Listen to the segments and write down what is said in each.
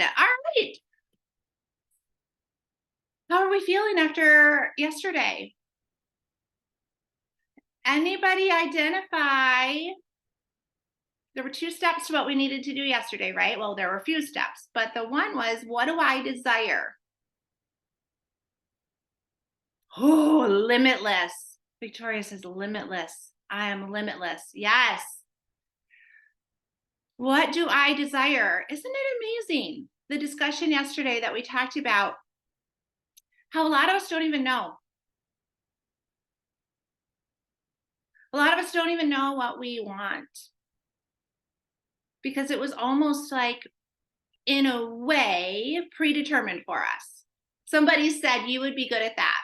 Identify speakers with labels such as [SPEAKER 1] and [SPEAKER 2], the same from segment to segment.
[SPEAKER 1] All right. How are we feeling after yesterday? Anybody identify? There were 2 steps to what we needed to do yesterday, right? Well, there were a few steps, but the one was, what do I desire? Oh, limitless. Victoria says limitless. I am limitless. Yes. What do I desire? Isn't it amazing? The discussion yesterday that we talked about how a lot of us don't even know. A lot of us don't even know what we want because it was almost like, in a way, predetermined for us. Somebody said you would be good at that.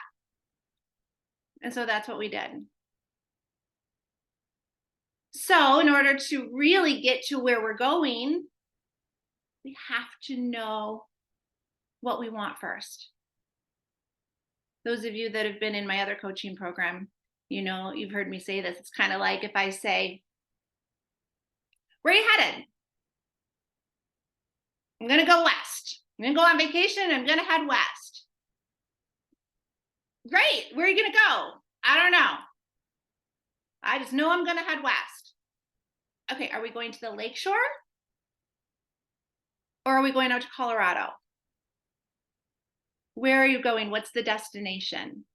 [SPEAKER 1] And so that's what we did. So in order to really get to where we're going, we have to know what we want first. Those of you that have been in my other coaching program, you know, you've heard me say this. It's kind of like if I say, where are you headed? I'm going to go west. I'm going to go on vacation. I'm going to head west. Great. Where are you going to go? I don't know. I just know I'm going to head west. Okay. Are we going to the lakeshore? Or are we going out to Colorado? Where are you going? What's the destination?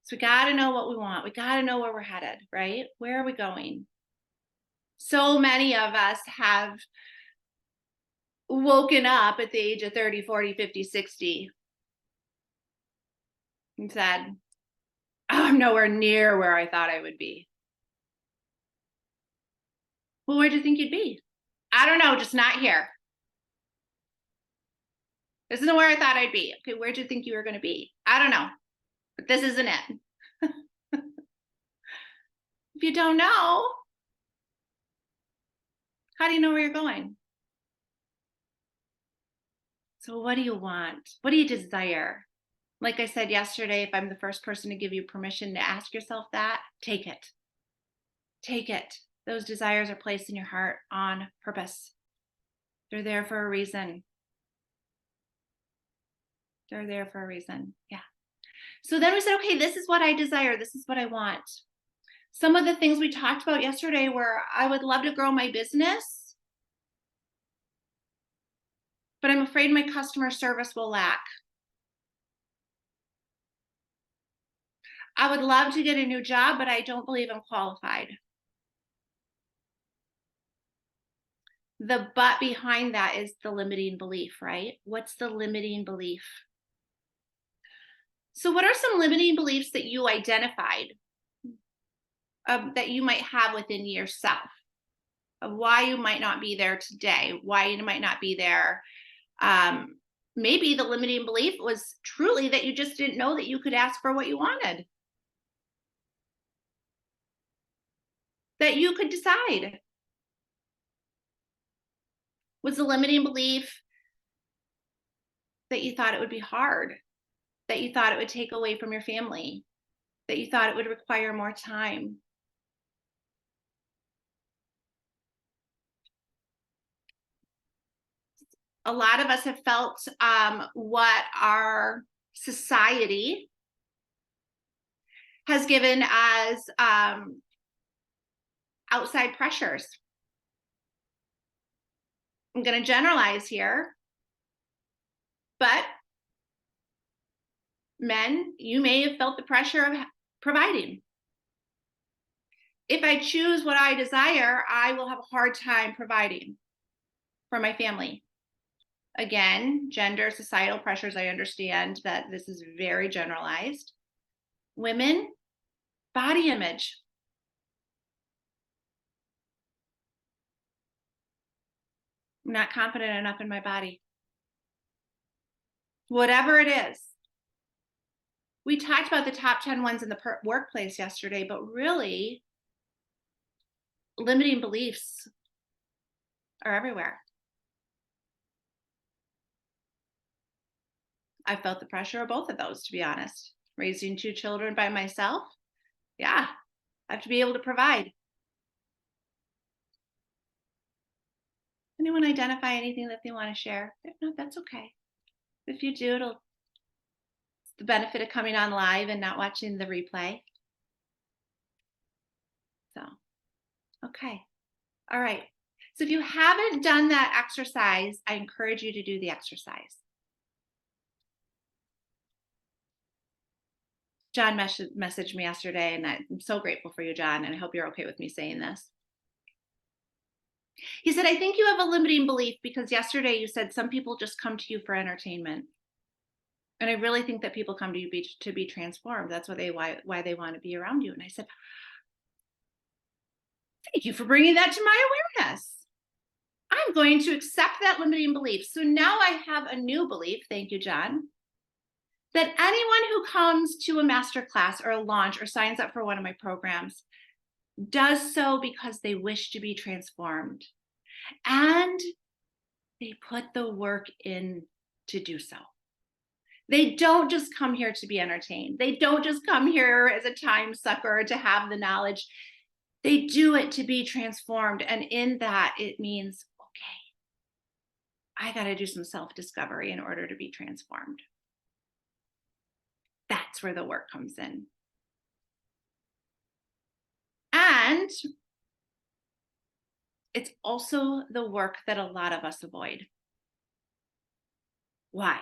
[SPEAKER 1] So we got to know what we want. We got to know where we're headed, right? Where are we going? So many of us have woken up at the age of 30, 40, 50, 60 and said, oh, I'm nowhere near where I thought I would be. Well, where do you think you'd be? I don't know, just not here. This isn't where I thought I'd be. Okay, where do you think you were going to be? I don't know, but this isn't it. If you don't know, how do you know where you're going? So what do you want? What do you desire? Like I said yesterday, if I'm the first person to give you permission to ask yourself that, take it. Take it. Those desires are placed in your heart on purpose. They're there for a reason. They're there for a reason. Yeah. So then we said, okay, this is what I desire. This is what I want. Some of the things we talked about yesterday were, I would love to grow my business, but I'm afraid my customer service will lack. I would love to get a new job, but I don't believe I'm qualified. The but behind that is the limiting belief, right? What's the limiting belief? So what are some limiting beliefs that you identified that you might have within yourself of why you might not be there today, why you might not be there? Maybe the limiting belief was truly that you just didn't know that you could ask for what you wanted, that you could decide. Was the limiting belief that you thought it would be hard, that you thought it would take away from your family, that you thought it would require more time? A lot of us have felt what our society has given as outside pressures. I'm going to generalize here, but men, you may have felt the pressure of providing. If I choose what I desire, I will have a hard time providing for my family. Again, gender, societal pressures, I understand that this is very generalized. Women, body image. I'm not confident enough in my body. Whatever it is. We talked about the top 10 ones in the workplace yesterday, but really, limiting beliefs are everywhere. I felt the pressure of both of those, to be honest. Raising 2 children by myself, yeah, I have to be able to provide. And anyone identify anything that they want to share? If not, that's okay. If you do, it's the benefit of coming on live and not watching the replay. So, okay. All right. So if you haven't done that exercise, I encourage you to do the exercise. John messaged me yesterday, and I'm so grateful for you, John, and I hope you're okay with me saying this. He said, I think you have a limiting belief because yesterday you said some people just come to you for entertainment. And I really think that people come to you to be transformed. That's why they want to be around you. And I said, thank you for bringing that to my awareness. I'm going to accept that limiting belief. So now I have a new belief. Thank you, John. That anyone who comes to a masterclass or a launch or signs up for one of my programs does so because they wish to be transformed. And they put the work in to do so. They don't just come here to be entertained. They don't just come here as a time sucker to have the knowledge. They do it to be transformed. And in that, it means, okay, I got to do some self-discovery in order to be transformed. That's where the work comes in. And it's also the work that a lot of us avoid. Why?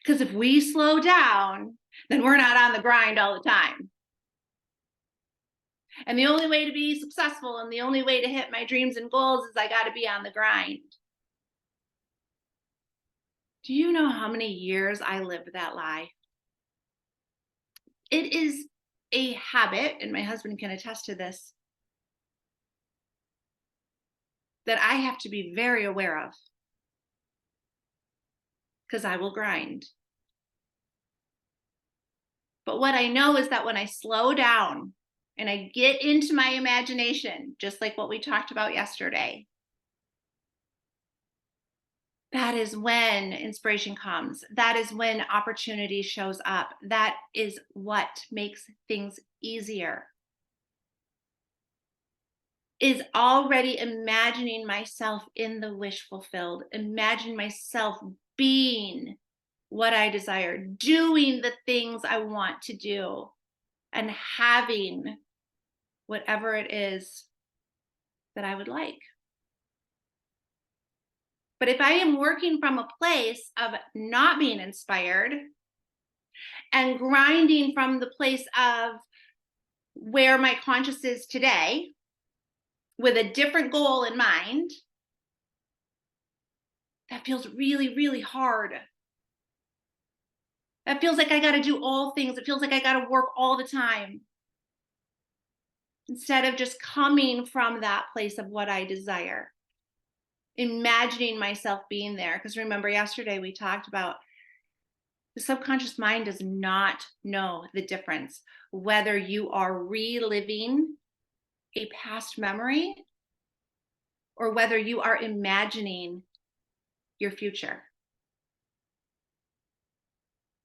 [SPEAKER 1] Because if we slow down, then we're not on the grind all the time. And the only way to be successful and the only way to hit my dreams and goals is I got to be on the grind. Do you know how many years I lived that lie? It is a habit, and my husband can attest to this, that I have to be very aware of because I will grind. But what I know is that when I slow down and I get into my imagination, just like what we talked about yesterday, that is when inspiration comes. That is when opportunity shows up. That is what makes things easier. Is already imagining myself in the wish fulfilled, imagine myself being what I desire, doing the things I want to do, and having whatever it is that I would like. But if I am working from a place of not being inspired and grinding from the place of where my conscious is today with a different goal in mind, that feels really, really hard. That feels like I got to do all things. It feels like I got to work all the time. Instead of just coming from that place of what I desire, imagining myself being there. Because remember, yesterday we talked about the subconscious mind does not know the difference whether you are reliving a past memory or whether you are imagining your future.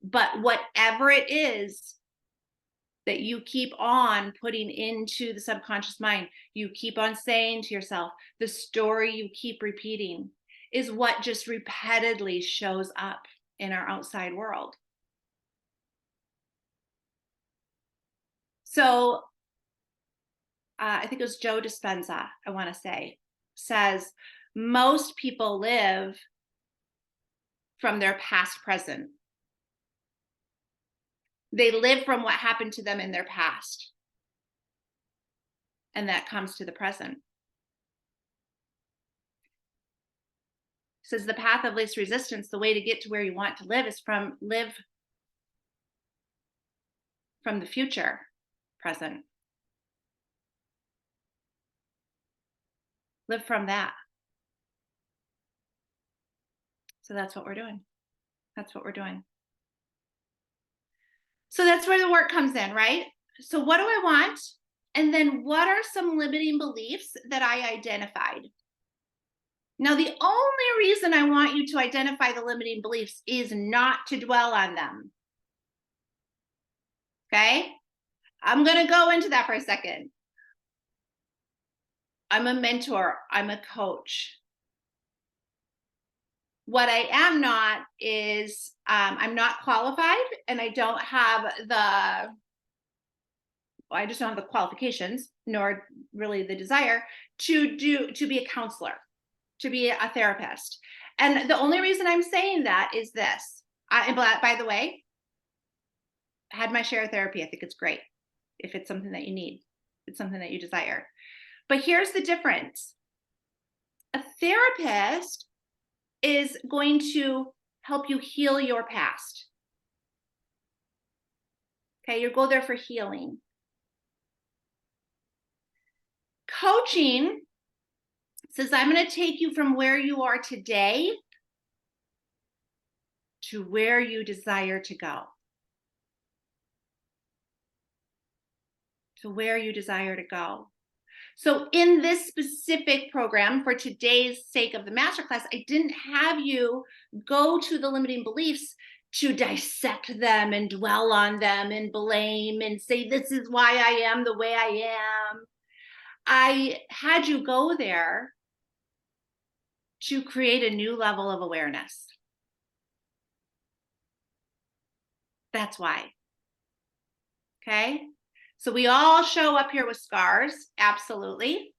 [SPEAKER 1] But whatever it is that you keep on putting into the subconscious mind, you keep on saying to yourself, the story you keep repeating is what just repeatedly shows up in our outside world. So I think it was Joe Dispenza, I want to say, says most people live from their past present. They live from what happened to them in their past. And that comes to the present. It says the path of least resistance, the way to get to where you want to live is live from the future, present. Live from that. So that's what we're doing. That's what we're doing. So that's where the work comes in, right? So what do I want? And then what are some limiting beliefs that I identified? Now, the only reason I want you to identify the limiting beliefs is not to dwell on them. Okay? I'm going to go into that for a second. I'm a mentor. I'm a coach. What I am not is I'm not qualified, and I don't have I just don't have the qualifications, nor really the desire to be a counselor, to be a therapist. And the only reason I'm saying that is this. By the way, I had my share of therapy. I think it's great if it's something that you need, if it's something that you desire. But here's the difference. A therapist is going to help you heal your past. Okay, you go there for healing. Coaching says, I'm going to take you from where you are today to where you desire to go. To where you desire to go. So in this specific program, for today's sake of the masterclass, I didn't have you go to the limiting beliefs to dissect them and dwell on them and blame and say, this is why I am the way I am. I had you go there to create a new level of awareness. That's why. Okay? So we all show up here with scars. Absolutely.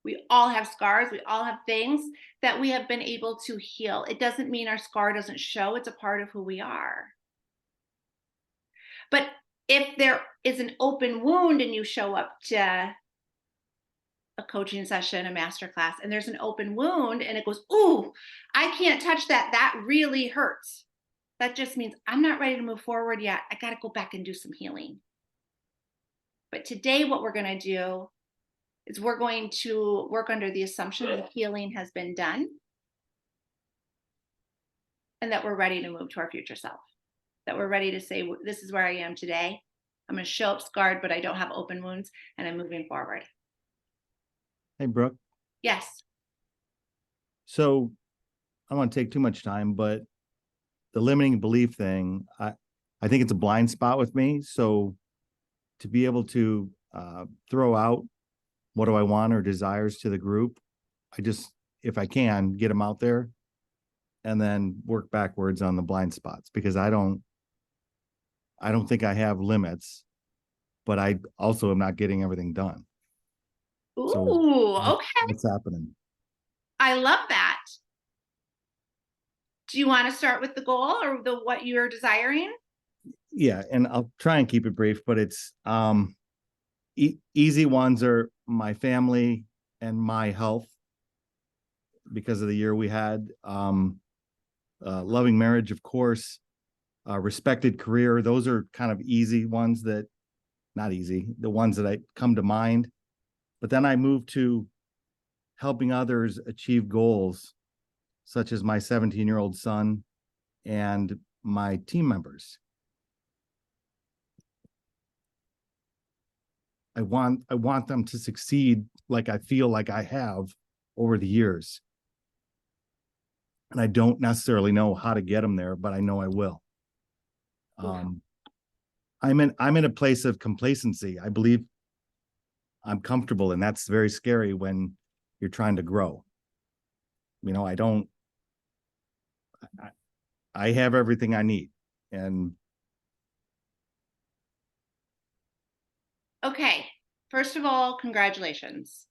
[SPEAKER 1] We all have scars. We all have things that we have been able to heal. It doesn't mean our scar doesn't show. It's a part of who we are. But if there is an open wound and you show up to a coaching session, a masterclass, and there's an open wound and it goes, ooh, I can't touch that. That really hurts. That just means I'm not ready to move forward yet. I got to go back and do some healing. But today, what we're going to do is we're going to work under the assumption that healing has been done and that we're ready to move to our future self. That we're ready to say, this is where I am today. I'm going to show up scarred, but I don't have open wounds, and I'm moving forward.
[SPEAKER 2] Hey, Brooke.
[SPEAKER 1] Yes.
[SPEAKER 2] So I don't want to take too much time, but the limiting belief thing, I think it's a blind spot with me. So to be able to throw out what do I want or desires to the group, I just, if I can, get them out there and then work backwards on the blind spots, because I don't think I have limits, but I also am not getting everything done.
[SPEAKER 1] Ooh,
[SPEAKER 2] so
[SPEAKER 1] okay.
[SPEAKER 2] What's happening?
[SPEAKER 1] I love that. Do you want to start with the goal or what you're desiring?
[SPEAKER 2] Yeah, and I'll try and keep it brief, but it's easy ones are my family and my health because of the year we had. Loving marriage, of course. Respected career. Those are kind of easy ones that, not easy, the ones that I come to mind. But then I moved to helping others achieve goals, such as my 17-year-old son and my team members. I want them to succeed like I feel like I have over the years. And I don't necessarily know how to get them there, but I know I will. I'm in a place of complacency. I believe I'm comfortable, and that's very scary when you're trying to grow. You know, I have everything I need. And
[SPEAKER 1] Okay. First of all, congratulations.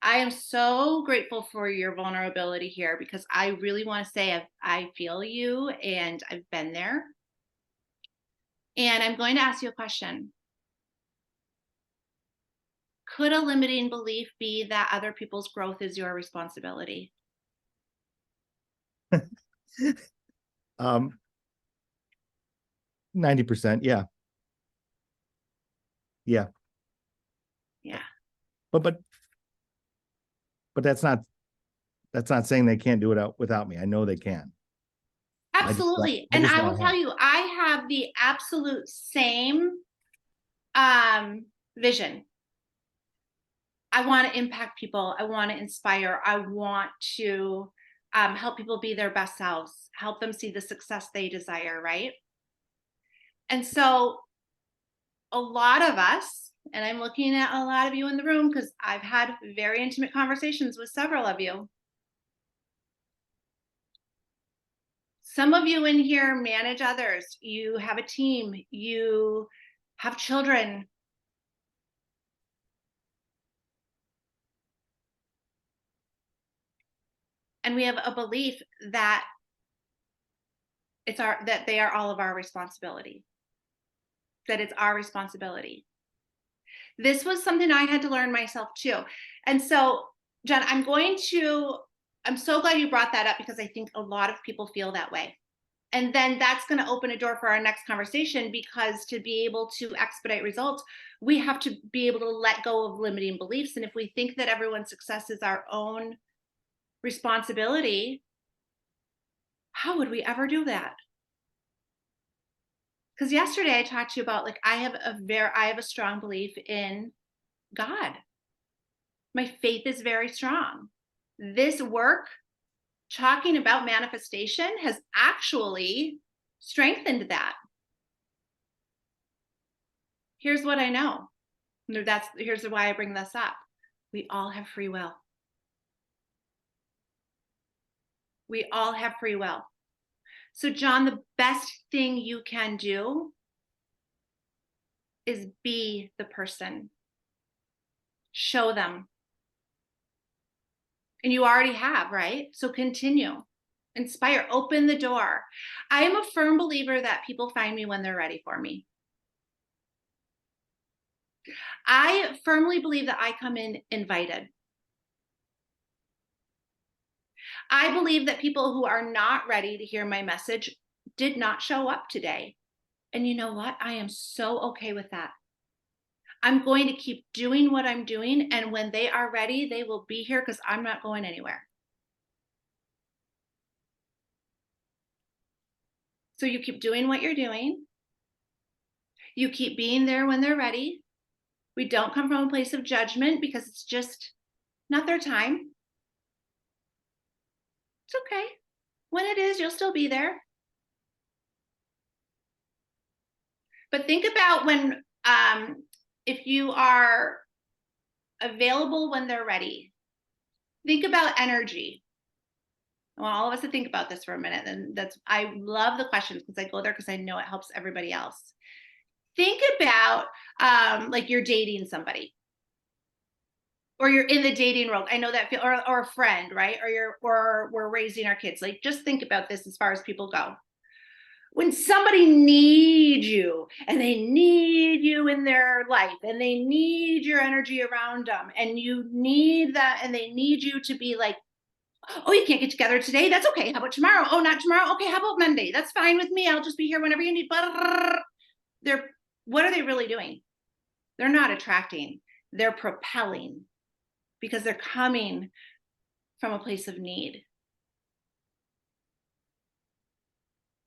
[SPEAKER 1] I am so grateful for your vulnerability here, because I really want to say I feel you and I've been there. And I'm going to ask you a question. Could a limiting belief be that other people's growth is your responsibility?
[SPEAKER 2] 90%, yeah. Yeah.
[SPEAKER 1] Yeah.
[SPEAKER 2] But that's not saying they can't do it without me. I know they can.
[SPEAKER 1] Absolutely. And I will tell you, I have the absolute same vision. I want to impact people. I want to inspire. I want to help people be their best selves, help them see the success they desire, right? And so a lot of us, and I'm looking at a lot of you in the room because I've had very intimate conversations with several of you. Some of you in here manage others. You have a team. You have children. And we have a belief that that they are all of our responsibility. That it's our responsibility. This was something I had to learn myself too. And so, Jen, I'm so glad you brought that up, because I think a lot of people feel that way. And then that's going to open a door for our next conversation, because to be able to expedite results, we have to be able to let go of limiting beliefs. And if we think that everyone's success is our own responsibility, how would we ever do that? Because yesterday I talked to you about, like, I have a strong belief in God. My faith is very strong. This work, talking about manifestation, has actually strengthened that. Here's what I know. Here's why I bring this up. We all have free will. We all have free will. So, John, the best thing you can do is be the person. Show them. And you already have, right? So continue. Inspire. Open the door. I am a firm believer that people find me when they're ready for me. I firmly believe that I come in invited. I believe that people who are not ready to hear my message did not show up today. And you know what? I am so okay with that. I'm going to keep doing what I'm doing. And when they are ready, they will be here, because I'm not going anywhere. So you keep doing what you're doing. You keep being there when they're ready. We don't come from a place of judgment, because it's just not their time. It's okay. When it is, you'll still be there. But think about when, if you are available when they're ready. Think about energy. I want all of us to think about this for a minute. And I love the questions, because I go there because I know it helps everybody else. Think about like you're dating somebody, or you're in the dating world. I know that feel, or a friend, right? Or we're raising our kids. Like, just think about this as far as people go. When somebody needs you, and they need you in their life, and they need your energy around them, and you need that, and they need you to be like, oh, you can't get together today? That's okay. How about tomorrow? Oh, not tomorrow? Okay, how about Monday? That's fine with me. I'll just be here whenever you need. What are they really doing? They're not attracting. They're propelling, because they're coming from a place of need.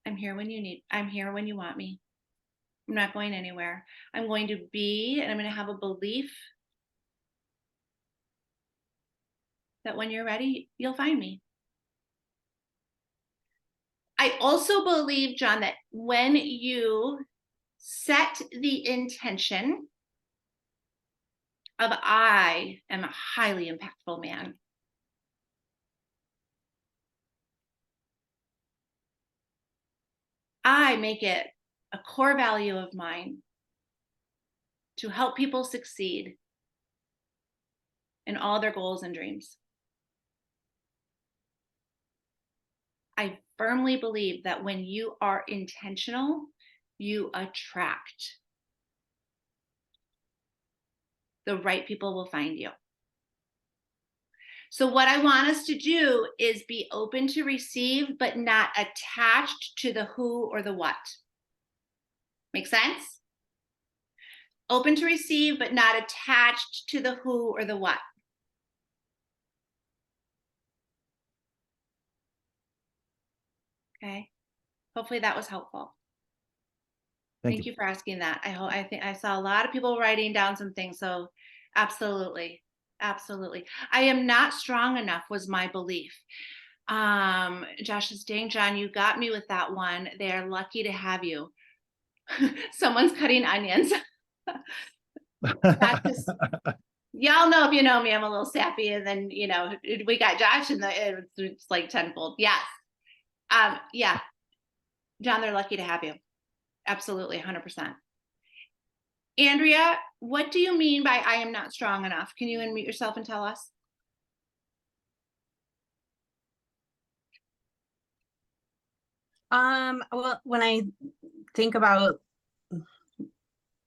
[SPEAKER 1] I'm here when you need. I'm here when you want me. I'm not going anywhere. I'm going to be, and I'm going to have a belief that when you're ready, you'll find me. I also believe, John, that when you set the intention of, I am a highly impactful man, I make it a core value of mine to help people succeed in all their goals and dreams. I firmly believe that when you are intentional, you attract. The right people will find you. So what I want us to do is be open to receive, but not attached to the who or the what. Make sense? Open to receive, but not attached to the who or the what. Okay. Hopefully that was helpful. Thank you for asking that. I think I saw a lot of people writing down some things. So absolutely. Absolutely. I am not strong enough was my belief. Josh is dang, John, you got me with that one. They're lucky to have you. Someone's cutting onions. Y'all know, if you know me, I'm a little sappy. And then, we got Josh, and it's like tenfold. Yes. Yeah. John, they're lucky to have you. Absolutely, 100%. Andrea, what do you mean by I am not strong enough? Can you unmute yourself and tell us?
[SPEAKER 3] Well, when I think about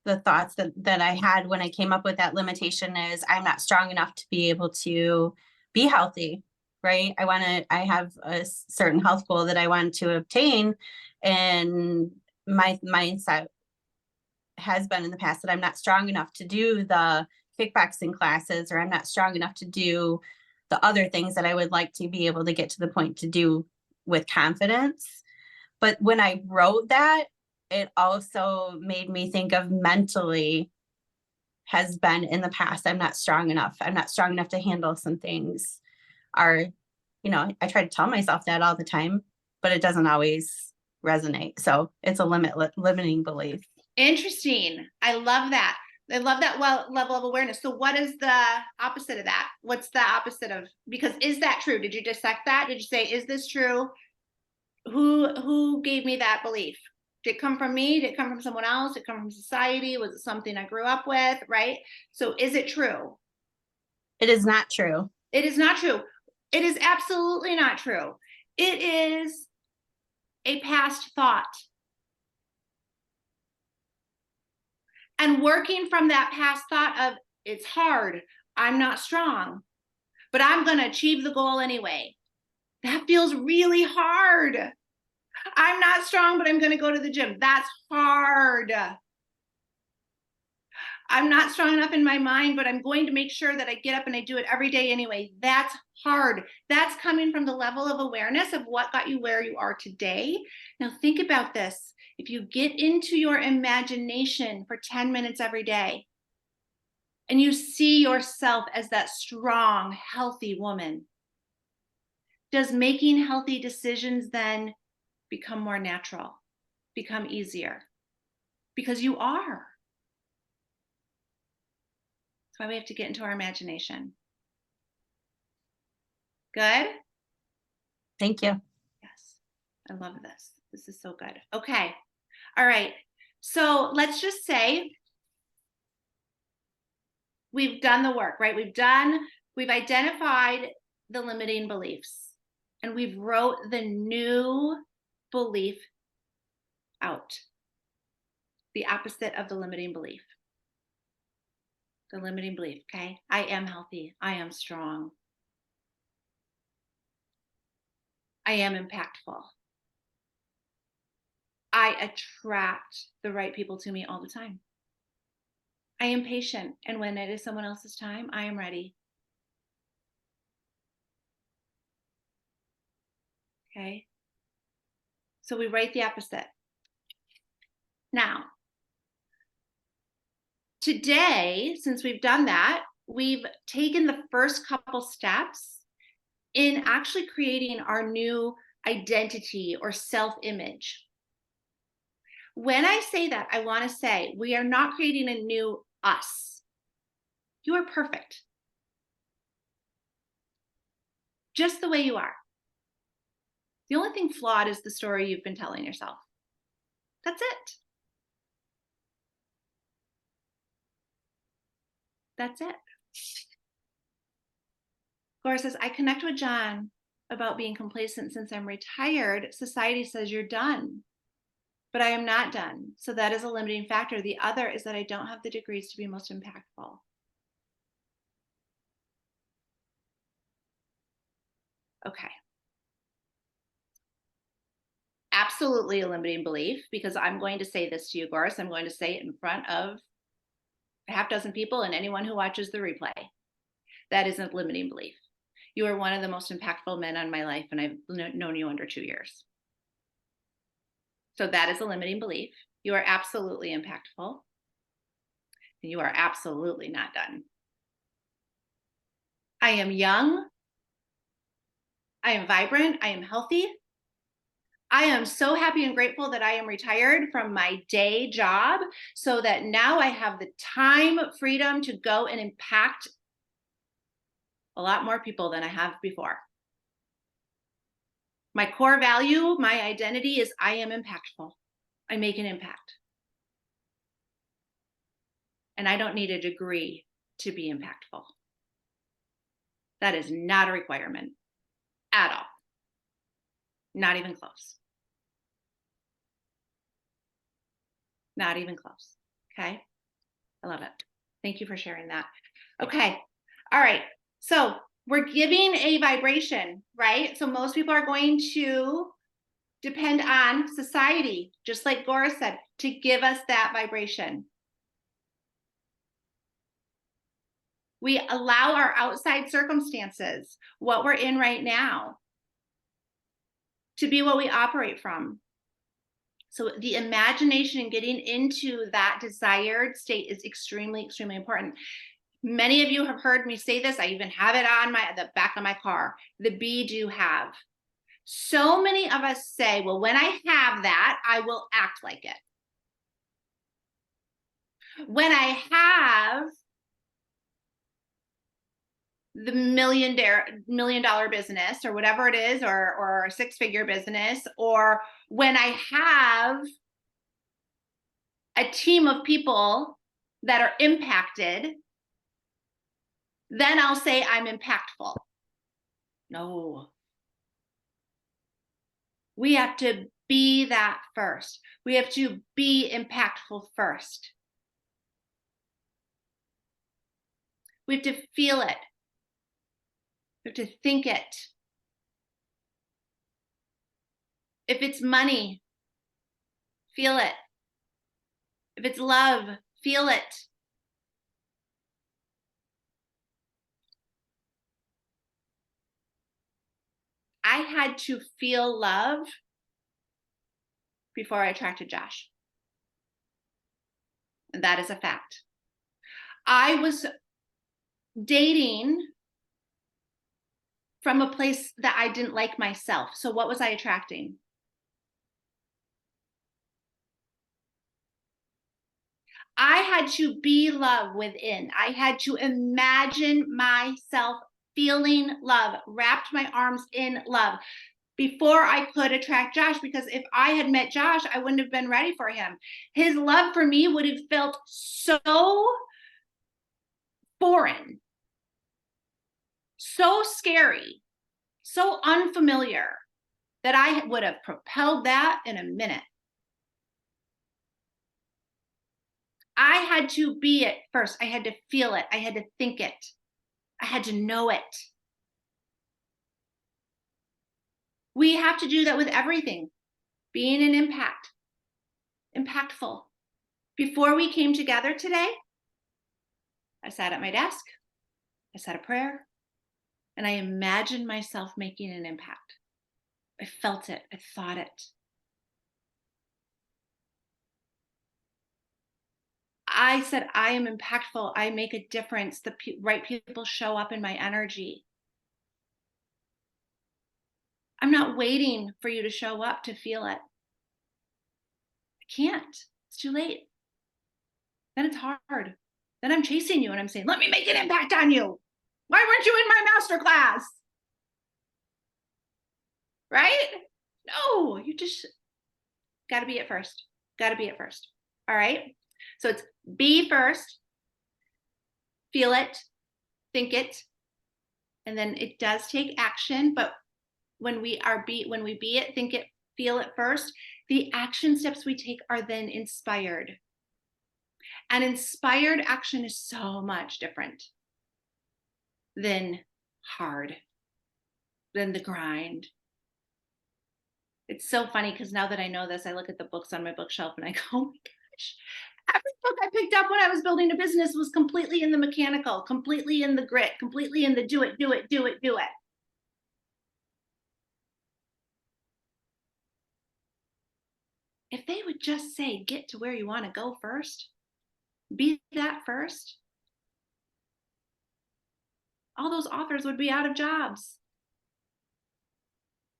[SPEAKER 3] the thoughts that I had when I came up with that limitation is I'm not strong enough to be able to be healthy, right? I have a certain health goal that I want to obtain. And my mindset has been in the past that I'm not strong enough to do the kickboxing classes, or I'm not strong enough to do the other things that I would like to be able to get to the point to do with confidence. But when I wrote that, it also made me think of mentally has been in the past. I'm not strong enough. I'm not strong enough to handle some things. I try to tell myself that all the time, but it doesn't always resonate. So it's a limiting belief.
[SPEAKER 1] Interesting. I love that. I love that level of awareness. So what is the opposite of that? What's the opposite of, because is that true? Did you dissect that? Did you say, is this true? Who gave me that belief? Did it come from me? Did it come from someone else? Did it come from society? Was it something I grew up with? Right? So is it true?
[SPEAKER 3] It is not true.
[SPEAKER 1] It is not true. It is absolutely not true. It is a past thought. And working from that past thought of it's hard, I'm not strong, but I'm going to achieve the goal anyway. That feels really hard. I'm not strong, but I'm going to go to the gym. That's hard. I'm not strong enough in my mind, but I'm going to make sure that I get up and I do it every day anyway. That's hard. That's coming from the level of awareness of what got you where you are today. Now think about this. If you get into your imagination for 10 minutes every day and you see yourself as that strong, healthy woman, does making healthy decisions then become more natural, become easier? Because you are. That's why we have to get into our imagination. Good?
[SPEAKER 3] Thank you.
[SPEAKER 1] Yes. I love this. This is so good. Okay. All right. So let's just say we've done the work, right? We've identified the limiting beliefs and we've wrote the new belief out. The opposite of the limiting belief. The limiting belief, okay? I am healthy. I am strong. I am impactful. I attract the right people to me all the time. I am patient, and when it is someone else's time, I am ready. Okay? So we write the opposite. Now, today, since we've done that, we've taken the first couple steps in actually creating our new identity or self-image. When I say that, I want to say we are not creating a new us. You are perfect. Just the way you are. The only thing flawed is the story you've been telling yourself. That's it. That's it. Laura says, I connect with John about being complacent since I'm retired. Society says you're done, but I am not done. So that is a limiting factor. The other is that I don't have the degrees to be most impactful. Okay. Absolutely a limiting belief, because I'm going to say this to you, Goris. I'm going to say it in front of a half dozen people and anyone who watches the replay. That is a limiting belief. You are one of the most impactful men on my life, and I've known you under 2 years. So that is a limiting belief. You are absolutely impactful. And you are absolutely not done. I am young. I am vibrant. I am healthy. I am so happy and grateful that I am retired from my day job so that now I have the time, freedom to go and impact a lot more people than I have before. My core value, my identity is I am impactful. I make an impact. And I don't need a degree to be impactful. That is not a requirement at all. Not even close. Not even close. Okay. I love it. Thank you for sharing that. Okay. All right. So we're giving a vibration, right? So most people are going to depend on society, just like Gora said, to give us that vibration. We allow our outside circumstances, what we're in right now, to be what we operate from. So the imagination and getting into that desired state is extremely, extremely important. Many of you have heard me say this. I even have it on the back of my car. The be, do, have. So many of us say, well, when I have that, I will act like it. When I have the $1 million business or whatever it is, or a 6-figure business, or when I have a team of people that are impacted, then I'll say I'm impactful. No. We have to be that first. We have to be impactful first. We have to feel it. We have to think it. If it's money, feel it. If it's love, feel it. I had to feel love before I attracted Josh. And that is a fact. I was dating from a place that I didn't like myself. So what was I attracting? I had to be love within. I had to imagine myself feeling love, wrapped my arms in love before I could attract Josh, because if I had met Josh, I wouldn't have been ready for him. His love for me would have felt so foreign, so scary, so unfamiliar that I would have propelled that in a minute. I had to be it first. I had to feel it. I had to think it. I had to know it. We have to do that with everything. Being an impact, impactful. Before we came together today, I sat at my desk, I said a prayer, and I imagined myself making an impact. I felt it, I thought it. I said, I am impactful, I make a difference, the right people show up in my energy. I'm not waiting for you to show up to feel it. I can't, it's too late. Then it's hard. Then I'm chasing you and I'm saying, let me make an impact on you. Why weren't you in my masterclass? Right? No, you just got to be it first. Got to be it first. All right. So it's be first, feel it, think it, and then it does take action. But when we be it, think it, feel it first, the action steps we take are then inspired. And inspired action is so much different than hard, than the grind. It's so funny because now that I know this, I look at the books on my bookshelf and I go, oh my gosh, every book I picked up when I was building a business was completely in the mechanical, completely in the grit, completely in the do it, do it, do it, do it. If they would just say, get to where you want to go first, be that first, all those authors would be out of jobs.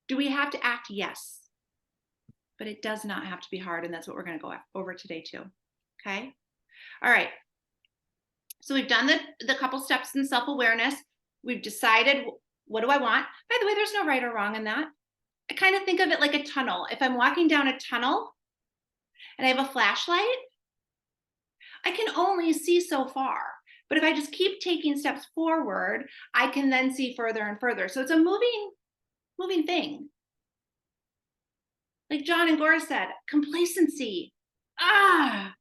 [SPEAKER 1] Do we have to act? Yes. But it does not have to be hard. And that's what we're going to go over today too. Okay. All right. So we've done the couple steps in self-awareness. We've decided, what do I want? By the way, there's no right or wrong in that. I kind of think of it like a tunnel. If I'm walking down a tunnel and I have a flashlight, I can only see so far. But if I just keep taking steps forward, I can then see further and further. So it's a moving thing. Like John and Gora said, complacency. How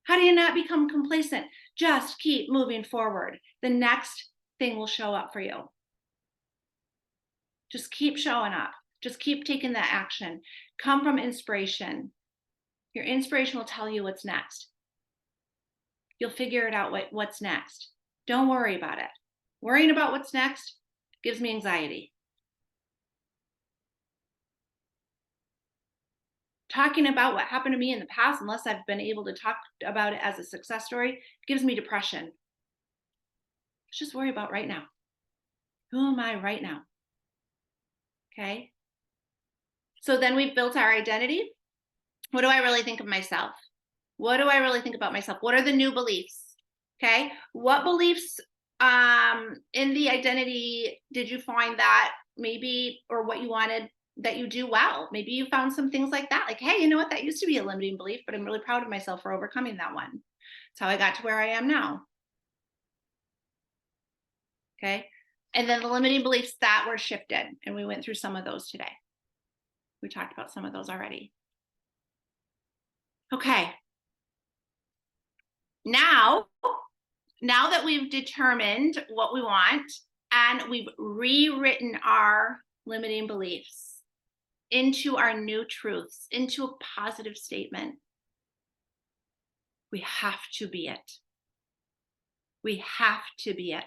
[SPEAKER 1] do you not become complacent? Just keep moving forward. The next thing will show up for you. Just keep showing up. Just keep taking that action. Come from inspiration. Your inspiration will tell you what's next. You'll figure it out what's next. Don't worry about it. Worrying about what's next gives me anxiety. Talking about what happened to me in the past, unless I've been able to talk about it as a success story, gives me depression. Let's just worry about right now. Who am I right now? Okay. So then we've built our identity. What do I really think of myself? What do I really think about myself? What are the new beliefs? Okay. What beliefs in the identity did you find that maybe, or what you wanted that you do well? Maybe you found some things like that. Like, hey, you know what? That used to be a limiting belief, but I'm really proud of myself for overcoming that one. That's how I got to where I am now. Okay. And then the limiting beliefs that were shifted. And we went through some of those today. We talked about some of those already. Okay. Now that we've determined what we want and we've rewritten our limiting beliefs into our new truths, into a positive statement, we have to be it. We have to be it.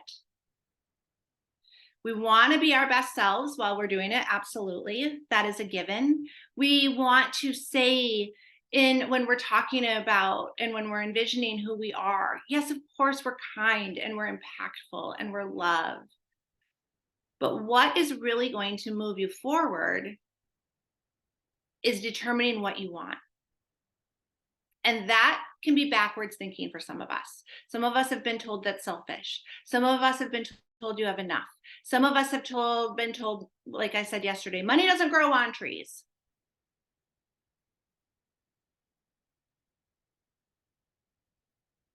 [SPEAKER 1] We want to be our best selves while we're doing it. Absolutely. That is a given. We want to say when we're talking about and when we're envisioning who we are, yes, of course, we're kind and we're impactful and we're loved. But what is really going to move you forward is determining what you want. And that can be backwards thinking for some of us. Some of us have been told that's selfish. Some of us have been told you have enough. Some of us have been told, like I said yesterday, money doesn't grow on trees.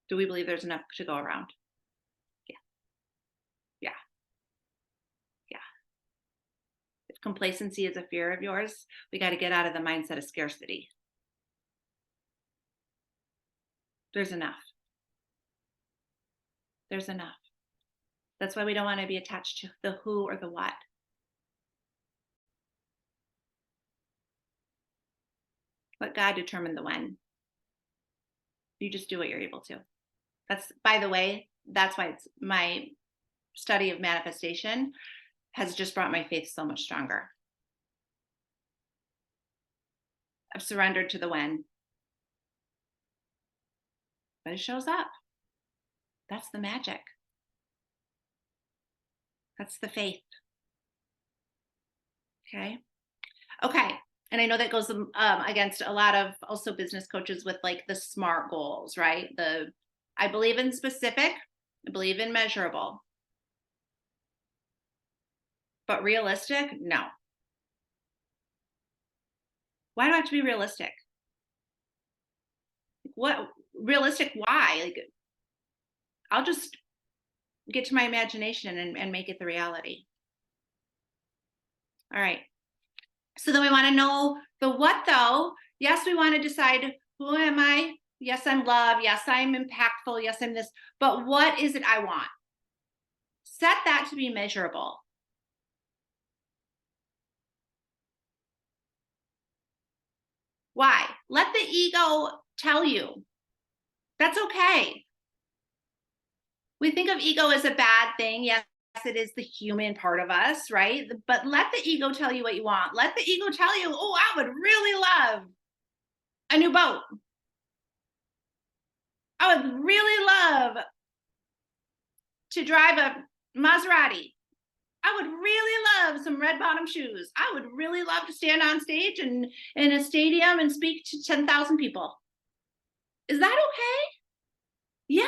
[SPEAKER 1] Do we believe there's enough to go around? Yeah. If complacency is a fear of yours, we got to get out of the mindset of scarcity. There's enough. There's enough. That's why we don't want to be attached to the who or the what. Let God determine the when. You just do what you're able to. That's, by the way, that's why it's my study of manifestation has just brought my faith so much stronger. I've surrendered to the when. But it shows up. That's the magic. That's the faith. Okay. And I know that goes against a lot of also business coaches with like the SMART goals, right? I believe in specific, I believe in measurable. But realistic, no. Why do I have to be realistic? What realistic? Why? Like, I'll just get to my imagination and make it the reality. All right. So then we want to know the what though. Yes, we want to decide, who am I? Yes, I'm love. Yes, I'm impactful. Yes, I'm this. But what is it I want? Set that to be measurable. Why? Let the ego tell you. That's okay. We think of ego as a bad thing. Yes, it is the human part of us, right? But let the ego tell you what you want. Let the ego tell you, oh, I would really love a new boat. I would really love to drive a Maserati. I would really love some red bottom shoes. I would really love to stand on stage and in a stadium and speak to 10,000 people. Is that okay? Yeah.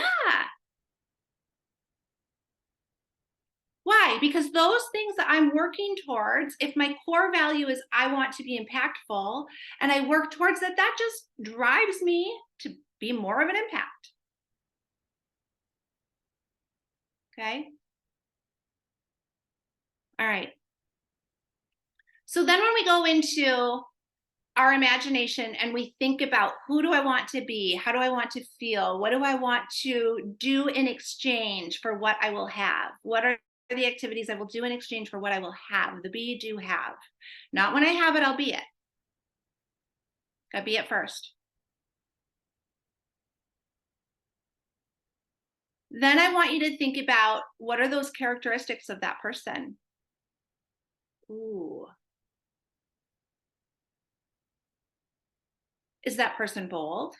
[SPEAKER 1] Why? Because those things that I'm working towards, if my core value is I want to be impactful and I work towards that, that just drives me to be more of an impact. Okay. All right. So then when we go into our imagination and we think about who do I want to be? How do I want to feel? What do I want to do in exchange for what I will have? What are the activities I will do in exchange for what I will have? The be, do, have. Not when I have it, I'll be it. Gotta be it first. Then I want you to think about what are those characteristics of that person? Ooh. Is that person bold?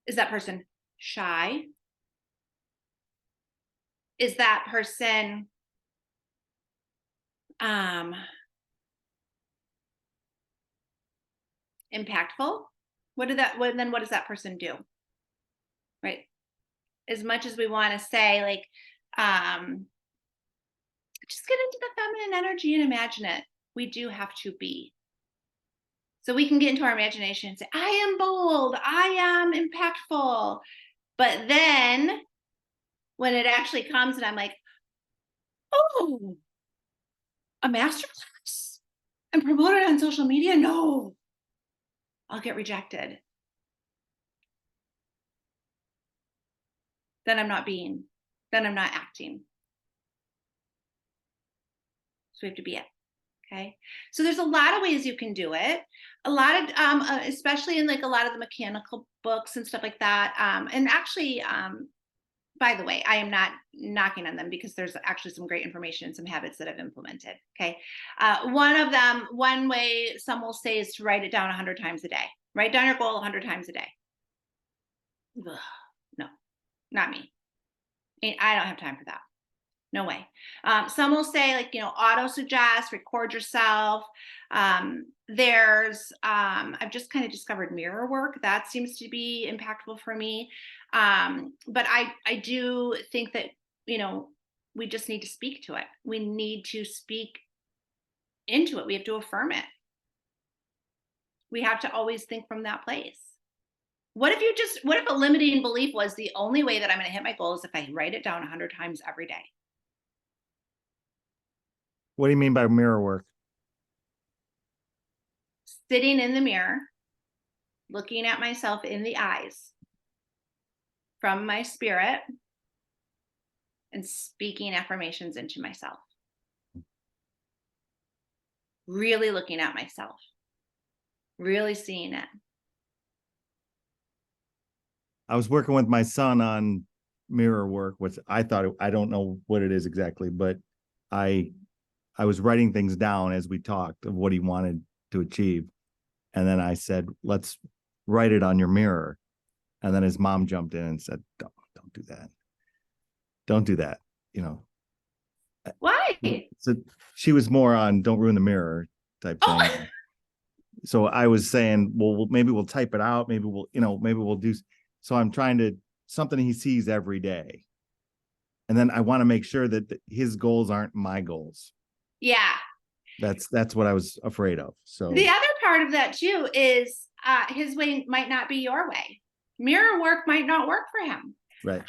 [SPEAKER 1] Is that person shy? Is that person impactful? What does that person do? Right? As much as we want to say, like, just get into the feminine energy and imagine it. We do have to be. So we can get into our imagination and say, I am bold, I am impactful. But then when it actually comes and I'm like, oh, a masterclass and promote it on social media? No, I'll get rejected. Then I'm not being, then I'm not acting. So we have to be it. Okay. So there's a lot of ways you can do it. A lot of, especially in like a lot of the mechanical books and stuff like that. And actually, by the way, I am not knocking on them because there's actually some great information and some habits that I've implemented. Okay. One of them, one way some will say is to write it down 100 times a day. Write down your goal 100 times a day. Ugh, no, not me. I don't have time for that. No way. Some will say, like, auto suggest, record yourself. I've just kind of discovered mirror work. That seems to be impactful for me. But I do think that, we just need to speak to it. We need to speak into it. We have to affirm it. We have to always think from that place. What if a limiting belief was the only way that I'm going to hit my goal is if I write it down 100 times every day?
[SPEAKER 2] What do you mean by mirror work?
[SPEAKER 1] Sitting in the mirror, looking at myself in the eyes from my spirit and speaking affirmations into myself. Really looking at myself, really seeing it.
[SPEAKER 2] I was working with my son on mirror work, which I don't know what it is exactly, but I was writing things down as we talked of what he wanted to achieve. And then I said, let's write it on your mirror. And then his mom jumped in and said, don't do that. Don't do that.
[SPEAKER 1] Why?
[SPEAKER 2] So she was more on don't ruin the mirror type thing.
[SPEAKER 1] Oh.
[SPEAKER 2] So I was saying, well, maybe we'll type it out. Maybe we'll do. So I'm trying to, something he sees every day. And then I want to make sure that his goals aren't my goals.
[SPEAKER 1] Yeah.
[SPEAKER 2] That's what I was afraid of. So
[SPEAKER 1] the other part of that too is his way might not be your way. Mirror work might not work for him.
[SPEAKER 2] Right.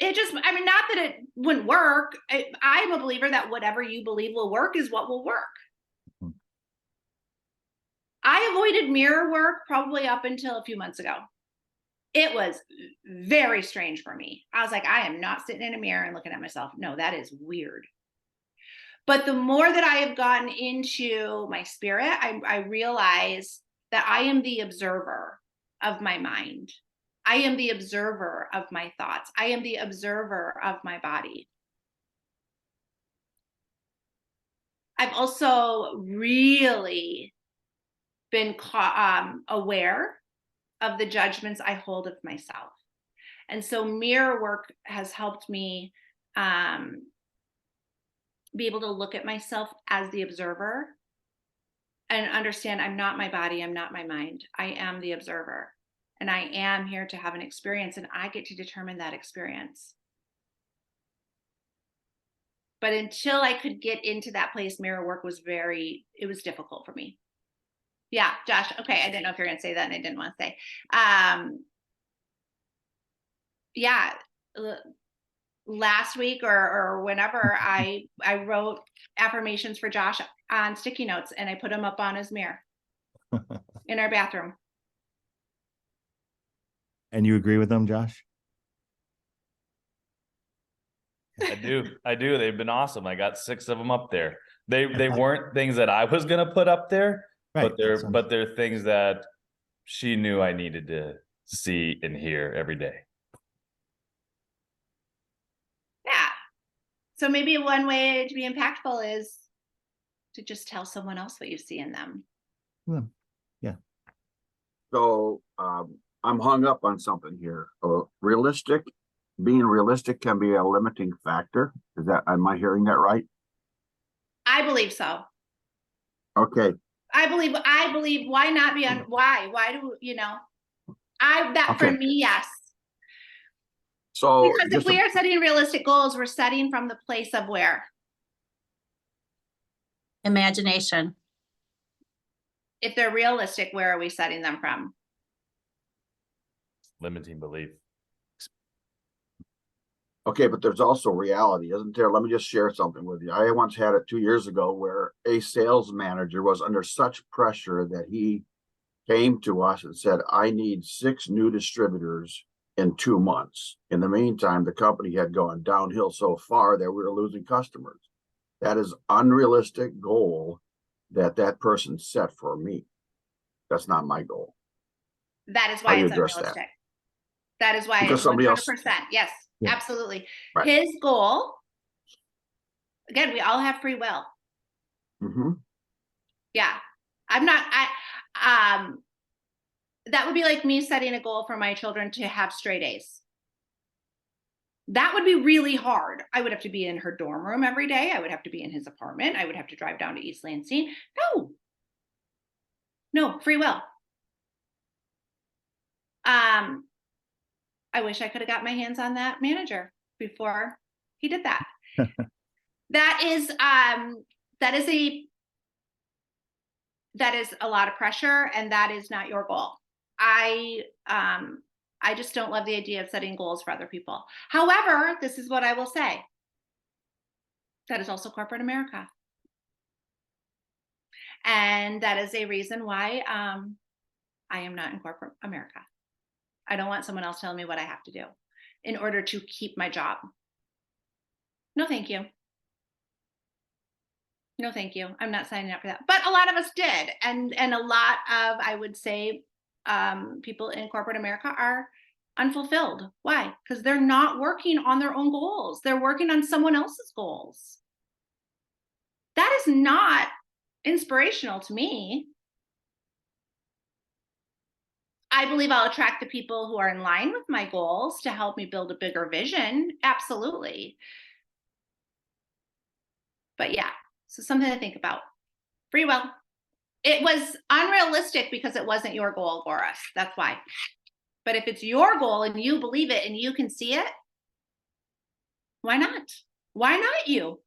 [SPEAKER 1] Not that it wouldn't work. I'm a believer that whatever you believe will work is what will work. Mm-hmm. I avoided mirror work probably up until a few months ago. It was very strange for me. I was like, I am not sitting in a mirror and looking at myself. No, that is weird. But the more that I have gotten into my spirit, I realize that I am the observer of my mind. I am the observer of my thoughts. I am the observer of my body. I've also really been aware of the judgments I hold of myself. And so mirror work has helped me be able to look at myself as the observer and understand I'm not my body, I'm not my mind. I am the observer. And I am here to have an experience, and I get to determine that experience. But until I could get into that place, mirror work was it was difficult for me. Yeah, Josh. Okay. I didn't know if you're going to say that, and I didn't want to say. Yeah. Last week or whenever I wrote affirmations for Josh on sticky notes, and I put them up on his mirror in our bathroom.
[SPEAKER 2] And you agree with them, Josh?
[SPEAKER 4] I do. They've been awesome. I got 6 of them up there. They weren't things that I was gonna put up there,
[SPEAKER 2] Right.
[SPEAKER 4] but they're things that she knew I needed to see and hear every day.
[SPEAKER 1] Yeah. So maybe one way to be impactful is to just tell someone else what you see in them.
[SPEAKER 2] Yeah.
[SPEAKER 5] So I'm hung up on something here. Being realistic can be a limiting factor. Am I hearing that right?
[SPEAKER 1] I believe so.
[SPEAKER 5] Okay.
[SPEAKER 1] I believe why not be on why do for me, yes.
[SPEAKER 5] So
[SPEAKER 1] Because if we are setting realistic goals, we're setting from the place of where?
[SPEAKER 3] Imagination.
[SPEAKER 1] If they're realistic, where are we setting them from?
[SPEAKER 4] Limiting belief.
[SPEAKER 5] okay, but there's also reality, isn't there? Let me just share something with you. I once had it 2 years ago where a sales manager was under such pressure that he came to us and said, I need 6 new distributors in 2 months. In the meantime, the company had gone downhill so far that we were losing customers. That is unrealistic goal that person set for me. That's not my goal.
[SPEAKER 1] That is why it's
[SPEAKER 5] address that?
[SPEAKER 1] unrealistic. That is why
[SPEAKER 5] Because
[SPEAKER 1] it's
[SPEAKER 5] somebody
[SPEAKER 1] 100%.
[SPEAKER 5] else-
[SPEAKER 1] Yes,
[SPEAKER 2] Yeah.
[SPEAKER 1] absolutely.
[SPEAKER 5] Right.
[SPEAKER 1] His goal, again, we all have free will.
[SPEAKER 5] Mm-hmm.
[SPEAKER 1] Yeah. That would be like me setting a goal for my children to have straight A's. That would be really hard. I would have to be in her dorm room every day. I would have to be in his apartment. I would have to drive down to East Lansing. No, free will. I wish I could have got my hands on that manager before he did that. That is a lot of pressure, and that is not your goal. I just don't love the idea of setting goals for other people. However, this is what I will say. That is also corporate America. And that is a reason why I am not in corporate America. I don't want someone else telling me what I have to do in order to keep my job. No, thank you. No, thank you. I'm not signing up for that. But a lot of us did. And a lot of, I would say, people in corporate America are unfulfilled. Why? Because they're not working on their own goals. They're working on someone else's goals. That is not inspirational to me. I believe I'll attract the people who are in line with my goals to help me build a bigger vision. Absolutely. But yeah, so something to think about. Free will. It was unrealistic because it wasn't your goal, Boris. That's why. But if it's your goal and you believe it and you can see it, why not? Why not you?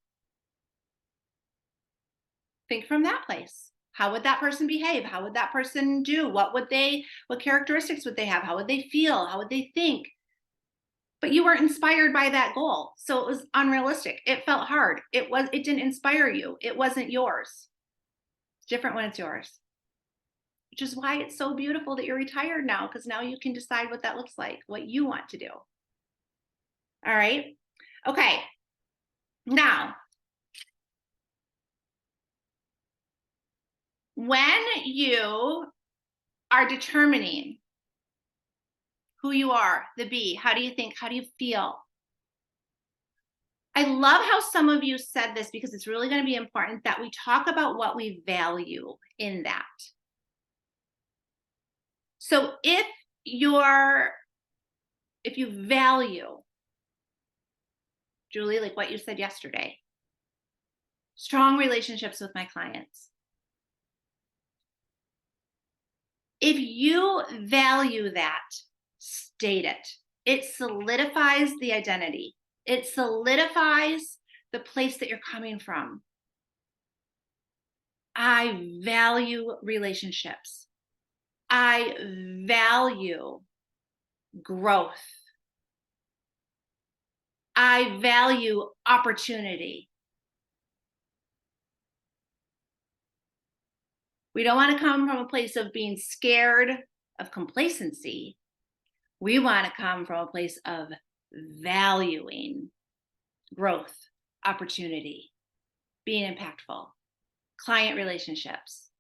[SPEAKER 1] Think from that place. How would that person behave? How would that person do? What characteristics would they have? How would they feel? How would they think? But you weren't inspired by that goal. So it was unrealistic. It felt hard. It didn't inspire you. It wasn't yours. It's different when it's yours. Which is why it's so beautiful that you're retired now, because now you can decide what that looks like, what you want to do. All right. Okay. Now, when you are determining who you are, the B, how do you think? How do you feel? I love how some of you said this, because it's really going to be important that we talk about what we value in that. So if you value, Julie, like what you said yesterday, strong relationships with my clients. If you value that, state it. It solidifies the identity. It solidifies the place that you're coming from. I value relationships. I value growth. I value opportunity. We don't want to come from a place of being scared of complacency. We want to come from a place of valuing growth, opportunity, being impactful, client relationships.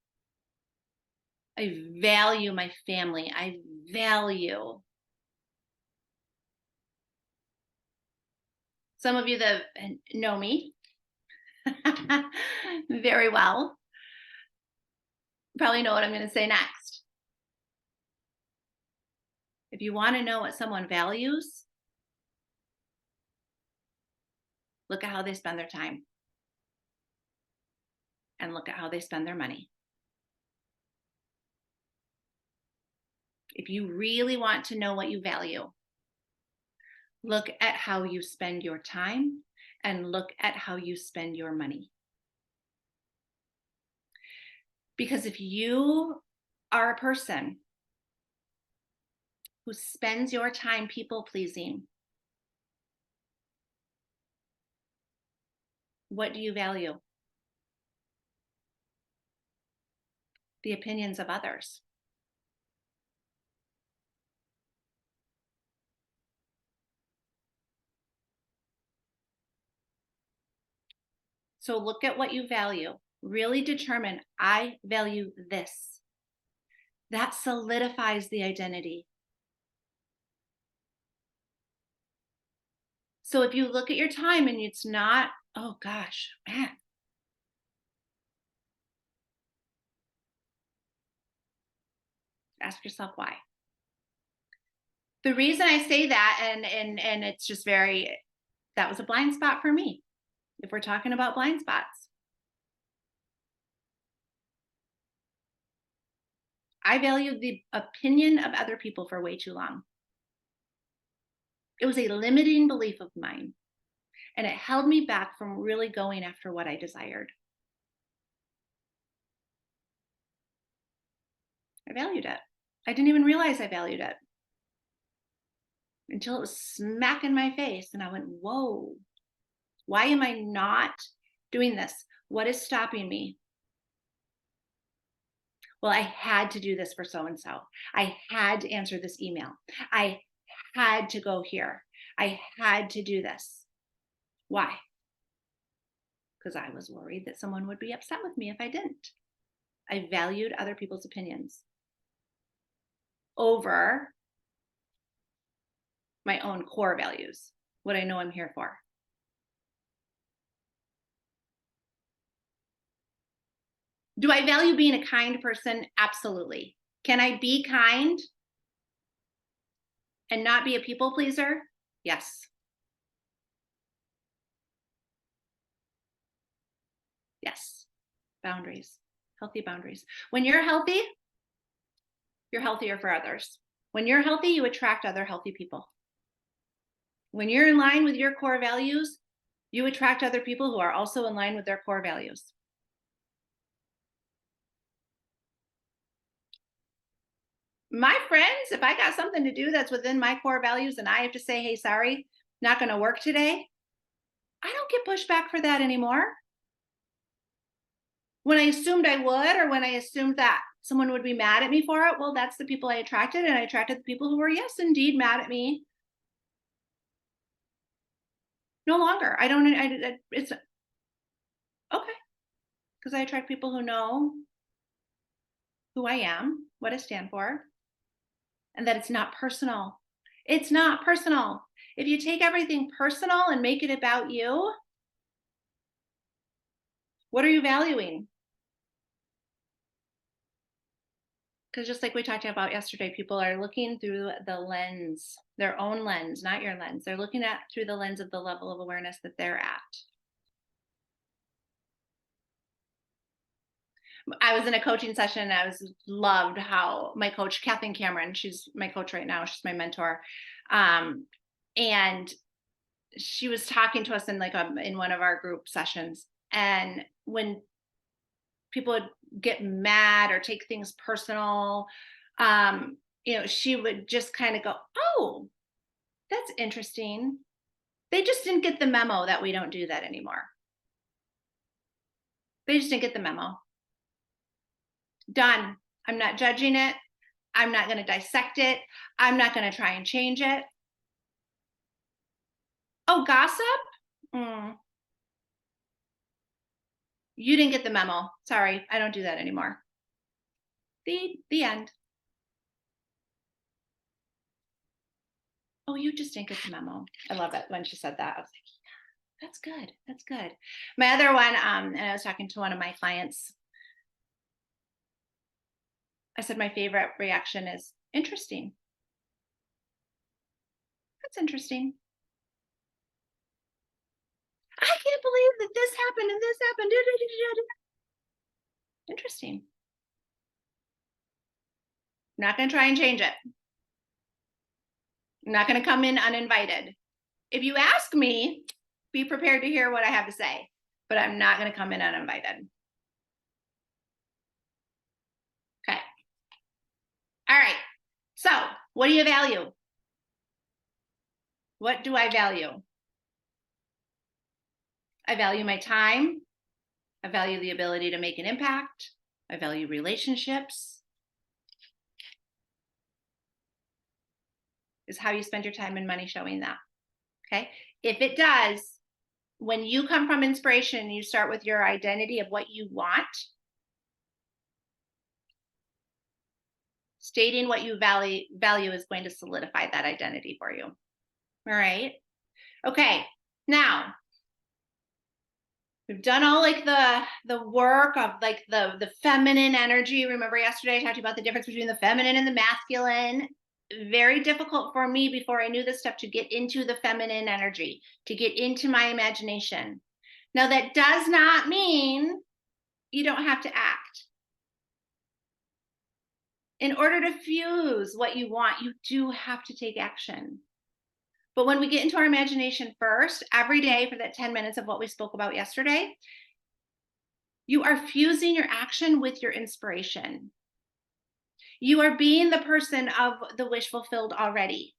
[SPEAKER 1] I value my family. I value. Some of you that know me very well probably know what I'm going to say next. If you want to know what someone values, look at how they spend their time and look at how they spend their money. If you really want to know what you value, look at how you spend your time and look at how you spend your money. Because if you are a person who spends your time people pleasing, what do you value? The opinions of others. So look at what you value. Really determine, I value this. That solidifies the identity. So if you look at your time and it's not, oh gosh, man. Ask yourself why. The reason I say that, and it's just that was a blind spot for me. If we're talking about blind spots. I valued the opinion of other people for way too long. It was a limiting belief of mine, and it held me back from really going after what I desired. I valued it. I didn't even realize I valued it until it was smack in my face, and I went, whoa, why am I not doing this? What is stopping me? Well, I had to do this for so-and-so. I had to answer this email. I had to go here. I had to do this. Why? Because I was worried that someone would be upset with me if I didn't. I valued other people's opinions over my own core values, what I know I'm here for. Do I value being a kind person? Absolutely. Can I be kind and not be a people pleaser? Yes. Yes. Boundaries, healthy boundaries. When you're healthy, you're healthier for others. When you're healthy, you attract other healthy people. When you're in line with your core values, you attract other people who are also in line with their core values. My friends, if I got something to do that's within my core values and I have to say, hey, sorry, not going to work today, I don't get pushback for that anymore. When I assumed I would, or when I assumed that someone would be mad at me for it, well, that's the people I attracted, and I attracted the people who were, yes, indeed, mad at me. No longer. It's okay. Because I attract people who know who I am, what I stand for, and that it's not personal. It's not personal. If you take everything personal and make it about you, what are you valuing? Because just like we talked about yesterday, people are looking through the lens, their own lens, not your lens. They're looking at through the lens of the level of awareness that they're at. I was in a coaching session. I loved how my coach, Kathleen Cameron, she's my coach right now. She's my mentor. And she was talking to us in in one of our group sessions, and when people would get mad or take things personal, she would just kind of go, "Oh, that's interesting. They just didn't get the memo that we don't do that anymore. They just didn't get the memo. Done. I'm not judging it. I'm not going to dissect it. I'm not going to try and change it. Oh, gossip? You didn't get the memo. Sorry, I don't do that anymore." The end. Oh, you just didn't get the memo. I love it when she said that. I was like, yeah, that's good. That's good. My other one, and I was talking to one of my clients. I said my favorite reaction is interesting. That's interesting. I can't believe that this happened and this happened. Interesting. I'm not going to try and change it. I'm not going to come in uninvited. If you ask me, be prepared to hear what I have to say, but I'm not going to come in uninvited. Okay. All right. So, what do you value? What do I value? I value my time. I value the ability to make an impact. I value relationships. Is how you spend your time and money showing that. Okay. If it does, when you come from inspiration, you start with your identity of what you want. Stating what you value is going to solidify that identity for you. All right. Okay. Now, we've done all the work of the feminine energy. Remember yesterday I talked about the difference between the feminine and the masculine. Very difficult for me before I knew this stuff to get into the feminine energy, to get into my imagination. Now, that does not mean you don't have to act. In order to fuse what you want, you do have to take action. But when we get into our imagination first, every day for that 10 minutes of what we spoke about yesterday, you are fusing your action with your inspiration. You are being the person of the wish fulfilled already.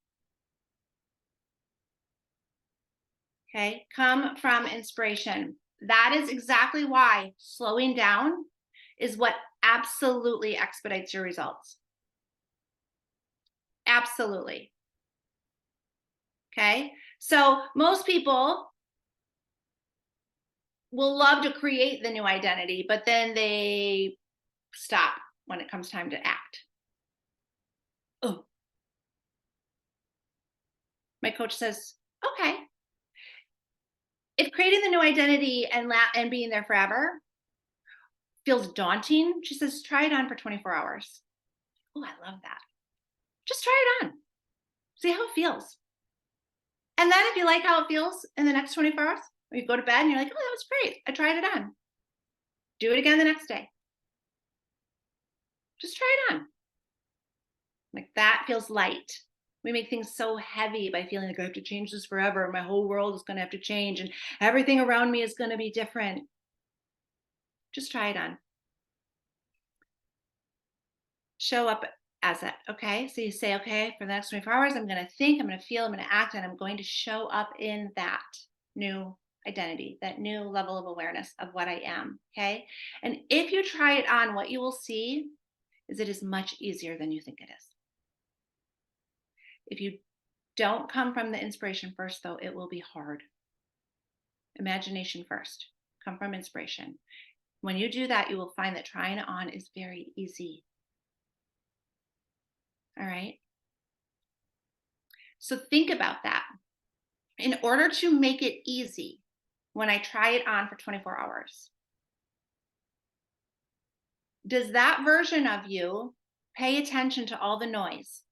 [SPEAKER 1] Okay, come from inspiration. That is exactly why slowing down is what absolutely expedites your results. Absolutely. Okay, so most people will love to create the new identity, but then they stop when it comes time to act. Oh. My coach says, okay, if creating the new identity and being there forever feels daunting, she says, try it on for 24 hours. Oh, I love that. Just try it on. See how it feels. And then if you like how it feels in the next 24 hours, or you go to bed and you're like, oh, that was great. I tried it on. Do it again the next day. Just try it on. Like that feels light. We make things so heavy by feeling like I have to change this forever. My whole world is going to have to change and everything around me is going to be different. Just try it on. Show up as it, okay? So you say, okay, for the next 24 hours, I'm going to think, I'm going to feel, I'm going to act, and I'm going to show up in that new identity, that new level of awareness of what I am, okay? And if you try it on, what you will see is it is much easier than you think it is. If you don't come from the inspiration first, though, it will be hard. Imagination first. Come from inspiration. When you do that, you will find that trying it on is very easy. All right. So think about that. In order to make it easy, when I try it on for 24 hours, does that version of you pay attention to all the noise?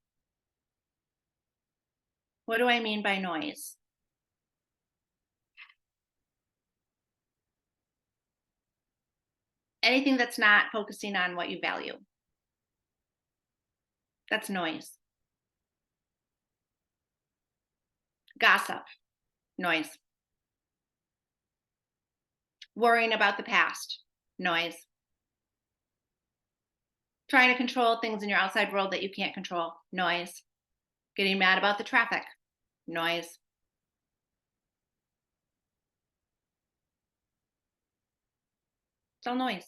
[SPEAKER 1] What do I mean by noise? Anything that's not focusing on what you value. That's noise. Gossip. Noise. Worrying about the past. Noise. Trying to control things in your outside world that you can't control. Noise. Getting mad about the traffic. Noise. It's all noise.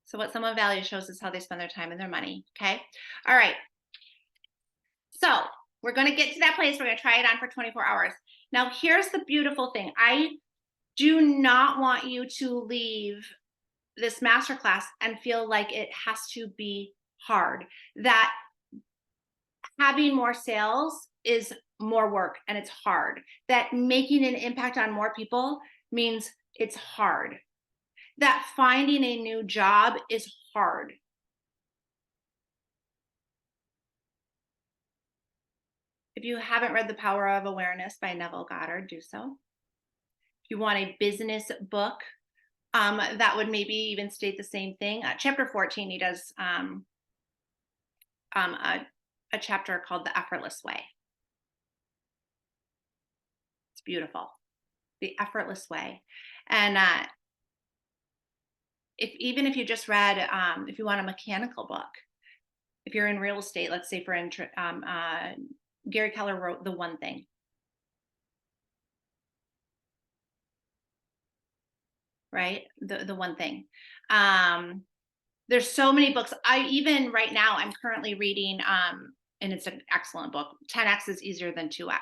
[SPEAKER 1] So what someone values shows us how they spend their time and their money. Okay. All right. So we're going to get to that place. We're going to try it on for 24 hours. Now, here's the beautiful thing. I do not want you to leave this masterclass and feel like it has to be hard, that having more sales is more work and it's hard, that making an impact on more people means it's hard, that finding a new job is hard. If you haven't read The Power of Awareness by Neville Goddard, do so. If you want a business book that would maybe even state the same thing, chapter 14, he does a chapter called The Effortless Way. It's beautiful. The Effortless Way. And even if you just read, if you want a mechanical book, if you're in real estate, let's say Gary Keller wrote The One Thing. Right? The One Thing. There's so many books. Even right now, I'm currently reading, and it's an excellent book, 10X is Easier Than 2X.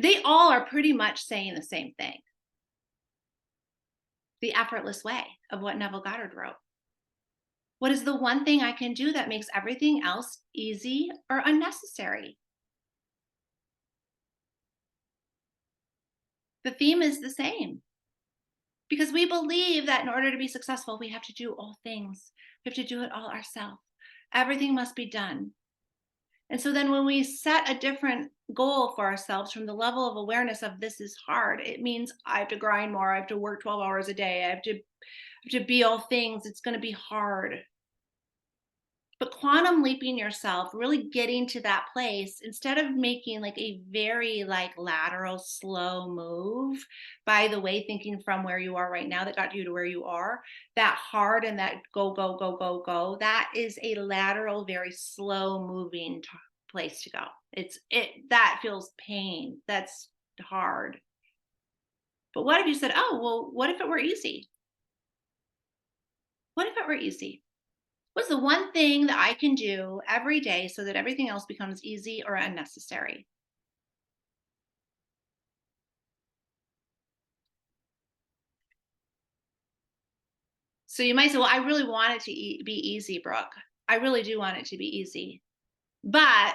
[SPEAKER 1] They all are pretty much saying the same thing. The effortless way of what Neville Goddard wrote. What is the one thing I can do that makes everything else easy or unnecessary? The theme is the same. Because we believe that in order to be successful, we have to do all things. We have to do it all ourselves. Everything must be done. And so then when we set a different goal for ourselves from the level of awareness of this is hard, it means I have to grind more. I have to work 12 hours a day. I have to be all things. It's going to be hard. But quantum leaping yourself, really getting to that place, instead of making like a very lateral, slow move, by the way, thinking from where you are right now that got you to where you are, that hard and that go, go, go, go, go, that is a lateral, very slow moving place to go. That feels pain. That's hard. But what if you said, oh, well, what if it were easy? What if it were easy? What's the one thing that I can do every day so that everything else becomes easy or unnecessary? So you might say, well, I really want it to be easy, Brooke. I really do want it to be easy. But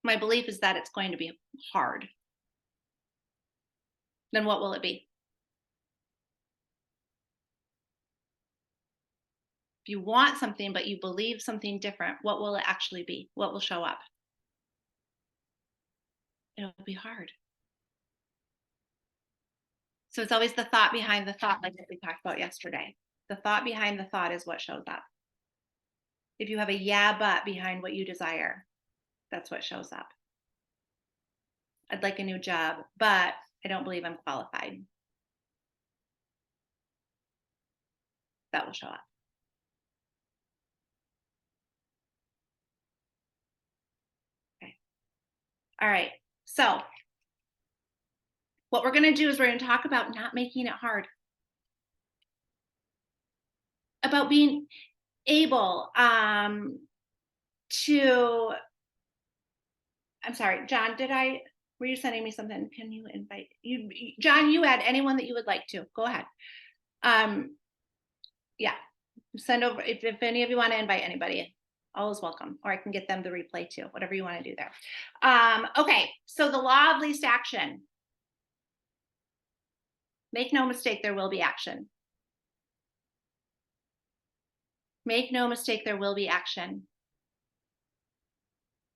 [SPEAKER 1] my belief is that it's going to be hard. Then what will it be? If you want something, but you believe something different, what will it actually be? What will show up? It'll be hard. So it's always the thought behind the thought, like what we talked about yesterday. The thought behind the thought is what shows up. If you have a yeah, but behind what you desire, that's what shows up. I'd like a new job, but I don't believe I'm qualified. That will show up. Okay. All right. So what we're going to do is we're going to talk about not making it hard. About being able to, I'm sorry, John, were you sending me something? Can you invite you, John, you add anyone that you would like to, go ahead. Yeah, send over, if any of you want to invite anybody, all is welcome, or I can get them the replay too, whatever you want to do there. Okay, so the law of least action. Make no mistake, there will be action. Make no mistake, there will be action.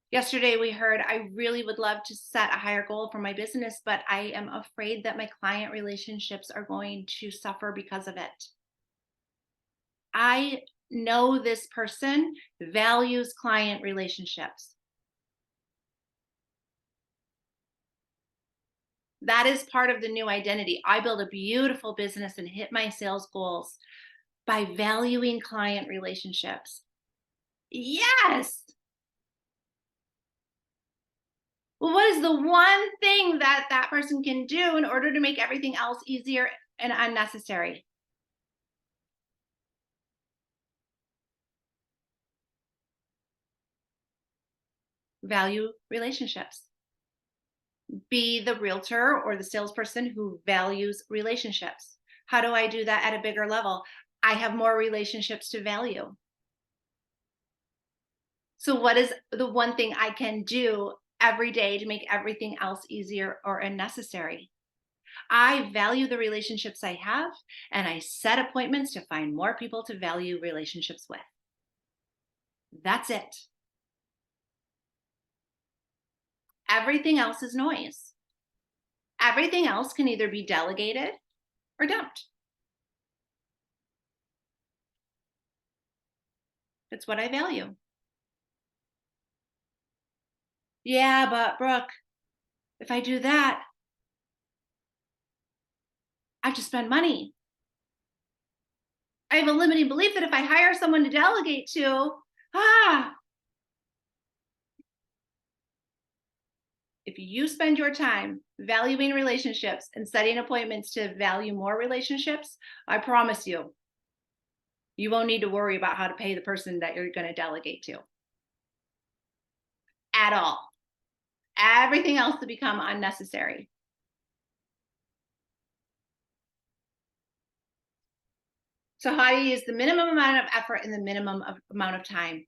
[SPEAKER 1] Yesterday we heard, I really would love to set a higher goal for my business, but I am afraid that my client relationships are going to suffer because of it. I know this person values client relationships. That is part of the new identity. I build a beautiful business and hit my sales goals by valuing client relationships. Yes. Well, what is the one thing that that person can do in order to make everything else easier and unnecessary? Value relationships. Be the realtor or the salesperson who values relationships. How do I do that at a bigger level? I have more relationships to value. So what is the one thing I can do every day to make everything else easier or unnecessary? I value the relationships I have, and I set appointments to find more people to value relationships with. That's it. Everything else is noise. Everything else can either be delegated or dumped. That's what I value. Yeah, but Brooke, if I do that, I have to spend money. I have a limiting belief that if I hire someone to delegate to, if you spend your time valuing relationships and setting appointments to value more relationships, I promise you, you won't need to worry about how to pay the person that you're going to delegate to at all. Everything else will become unnecessary. So how do you use the minimum amount of effort and the minimum amount of time?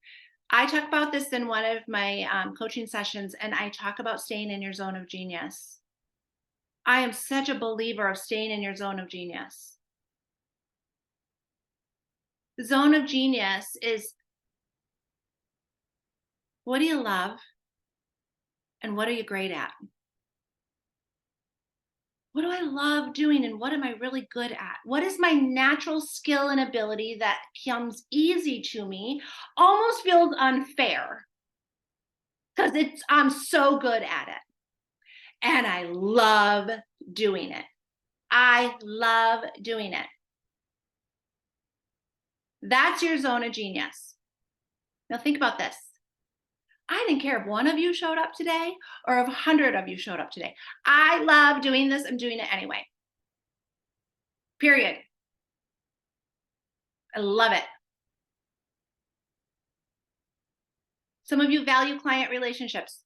[SPEAKER 1] I talk about this in one of my coaching sessions, and I talk about staying in your zone of genius. I am such a believer of staying in your zone of genius. The zone of genius is, what do you love and what are you great at? What do I love doing and what am I really good at? What is my natural skill and ability that comes easy to me, almost feels unfair because I'm so good at it. And I love doing it. I love doing it. That's your zone of genius. Now think about this. I didn't care if one of you showed up today or if 100 of you showed up today. I love doing this. I'm doing it anyway. Period. I love it. Some of you value client relationships.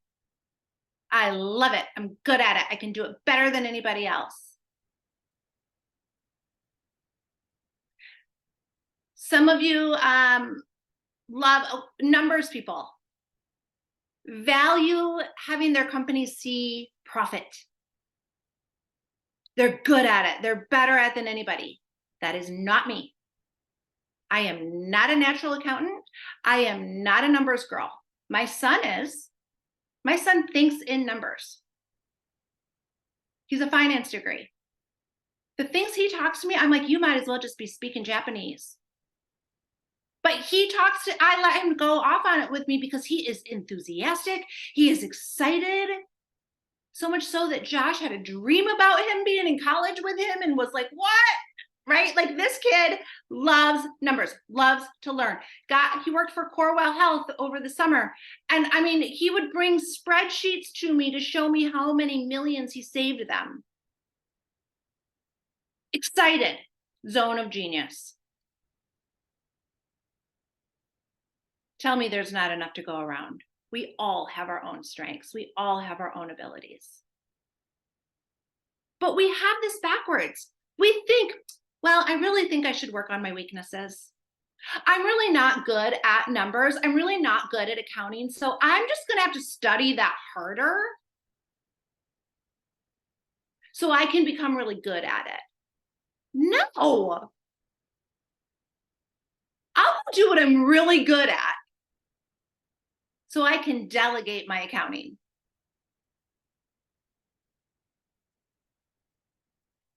[SPEAKER 1] I love it. I'm good at it. I can do it better than anybody else. Some of you love numbers people. Value having their companies see profit. They're good at it. They're better at it than anybody. That is not me. I am not a natural accountant. I am not a numbers girl. My son is. My son thinks in numbers. He's a finance degree. The things he talks to me, I'm like, you might as well just be speaking Japanese. But I let him go off on it with me because he is enthusiastic. He is excited. So much so that Josh had a dream about him being in college with him and was like, what? Right? Like this kid loves numbers, loves to learn. He worked for Corewell Health over the summer. And I mean, he would bring spreadsheets to me to show me how many millions he saved them. Excited, zone of genius. Tell me there's not enough to go around. We all have our own strengths. We all have our own abilities. But we have this backwards. We think, well, I really think I should work on my weaknesses. I'm really not good at numbers. I'm really not good at accounting. So I'm just going to have to study that harder so I can become really good at it. No. I'll do what I'm really good at so I can delegate my accounting.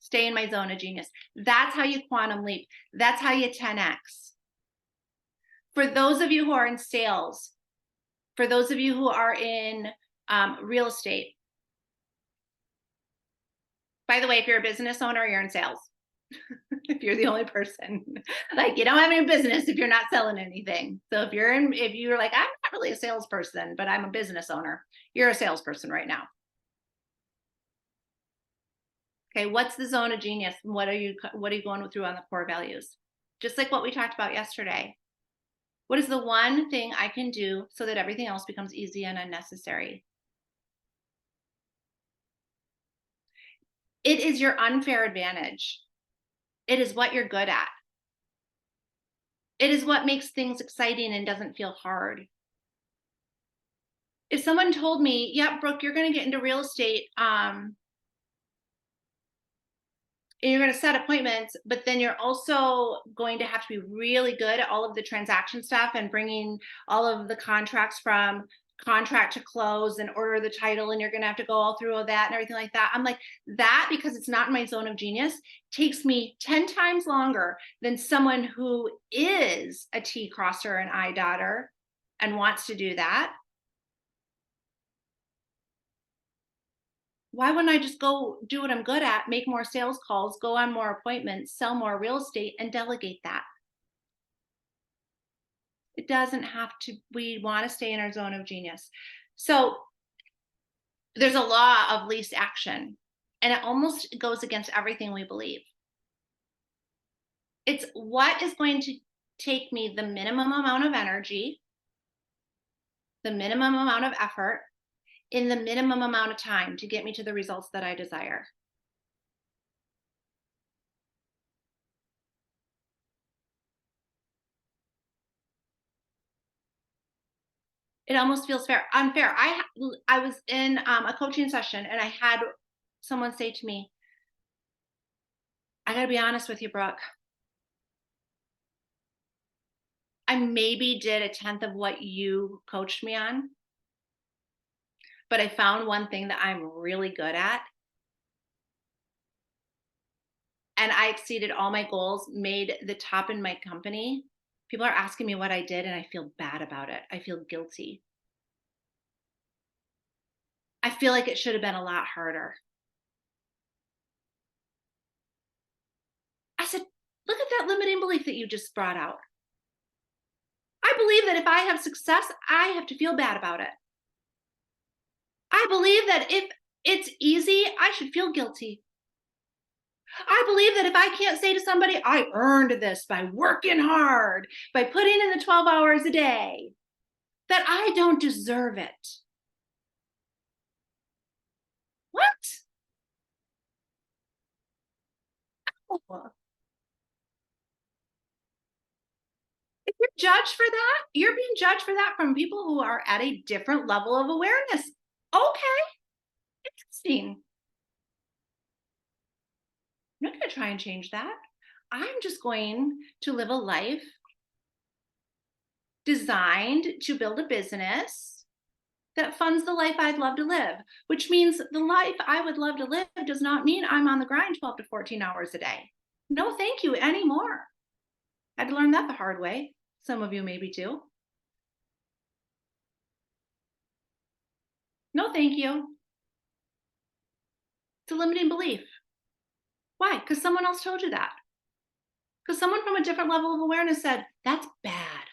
[SPEAKER 1] Stay in my zone of genius. That's how you quantum leap. That's how you 10x. For those of you who are in sales, for those of you who are in real estate, by the way, if you're a business owner, you're in sales. If you're the only person, like, you don't have any business if you're not selling anything. So if you're like, I'm not really a salesperson, but I'm a business owner, you're a salesperson right now. Okay, what's the zone of genius? What are you going through on the core values? Just like what we talked about yesterday. What is the one thing I can do so that everything else becomes easy and unnecessary? It is your unfair advantage. It is what you're good at. It is what makes things exciting and doesn't feel hard. If someone told me, yeah, Brooke, you're going to get into real estate, and you're going to set appointments, but then you're also going to have to be really good at all of the transaction stuff and bringing all of the contracts from contract to close and order the title, and you're going to have to go all through all that and everything like that. I'm like, that, because it's not in my zone of genius, takes me 10 times longer than someone who is a T crosser and I dotter and wants to do that. Why wouldn't I just go do what I'm good at, make more sales calls, go on more appointments, sell more real estate, and delegate that? It doesn't have to, we want to stay in our zone of genius. So there's a law of least action, and it almost goes against everything we believe. It's what is going to take me the minimum amount of energy, the minimum amount of effort, in the minimum amount of time to get me to the results that I desire. It almost feels unfair. I was in a coaching session, and I had someone say to me, I gotta be honest with you, Brooke. I maybe did 1/10 of what you coached me on, but I found one thing that I'm really good at. And I exceeded all my goals, made the top in my company. People are asking me what I did, and I feel bad about it. I feel guilty. I feel like it should have been a lot harder. I said, look at that limiting belief that you just brought out. I believe that if I have success, I have to feel bad about it. I believe that if it's easy, I should feel guilty. I believe that if I can't say to somebody, I earned this by working hard, by putting in the 12 hours a day, that I don't deserve it. What? Oh. If you're judged for that, you're being judged for that from people who are at a different level of awareness. Okay, interesting. I'm not going to try and change that. I'm just going to live a life designed to build a business that funds the life I'd love to live, which means the life I would love to live does not mean I'm on the grind 12 to 14 hours a day. No, thank you anymore. I had to learn that the hard way. Some of you maybe too. No, thank you. It's a limiting belief. Why? Because someone else told you that. Because someone from a different level of awareness said, that's bad.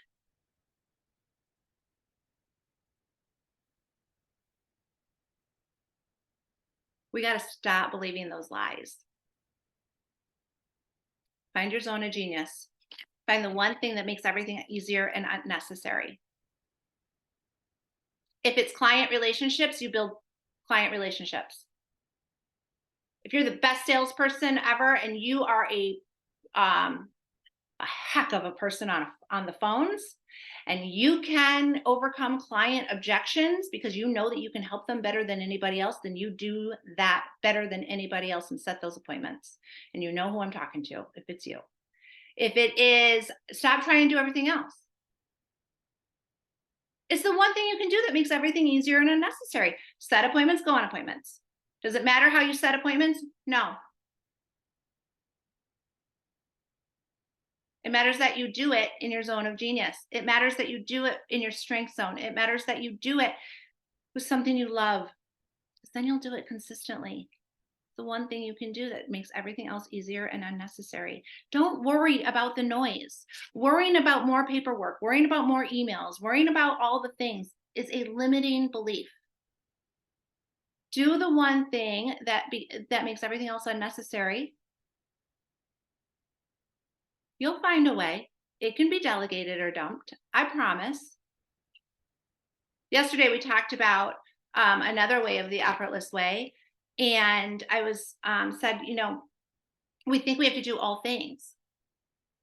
[SPEAKER 1] We got to stop believing those lies. Find your zone of genius. Find the one thing that makes everything easier and unnecessary. If it's client relationships, you build client relationships. If you're the best salesperson ever and you are a heck of a person on the phones, and you can overcome client objections because you know that you can help them better than anybody else, then you do that better than anybody else and set those appointments. And you know who I'm talking to if it's you. If it is, stop trying to do everything else. It's the one thing you can do that makes everything easier and unnecessary. Set appointments, go on appointments. Does it matter how you set appointments? No. It matters that you do it in your zone of genius. It matters that you do it in your strength zone. It matters that you do it with something you love, because then you'll do it consistently. The one thing you can do that makes everything else easier and unnecessary. Don't worry about the noise. Worrying about more paperwork, worrying about more emails, worrying about all the things is a limiting belief. Do the one thing that makes everything else unnecessary. You'll find a way. It can be delegated or dumped. I promise. Yesterday we talked about another way of the effortless way. And I was said, we think we have to do all things.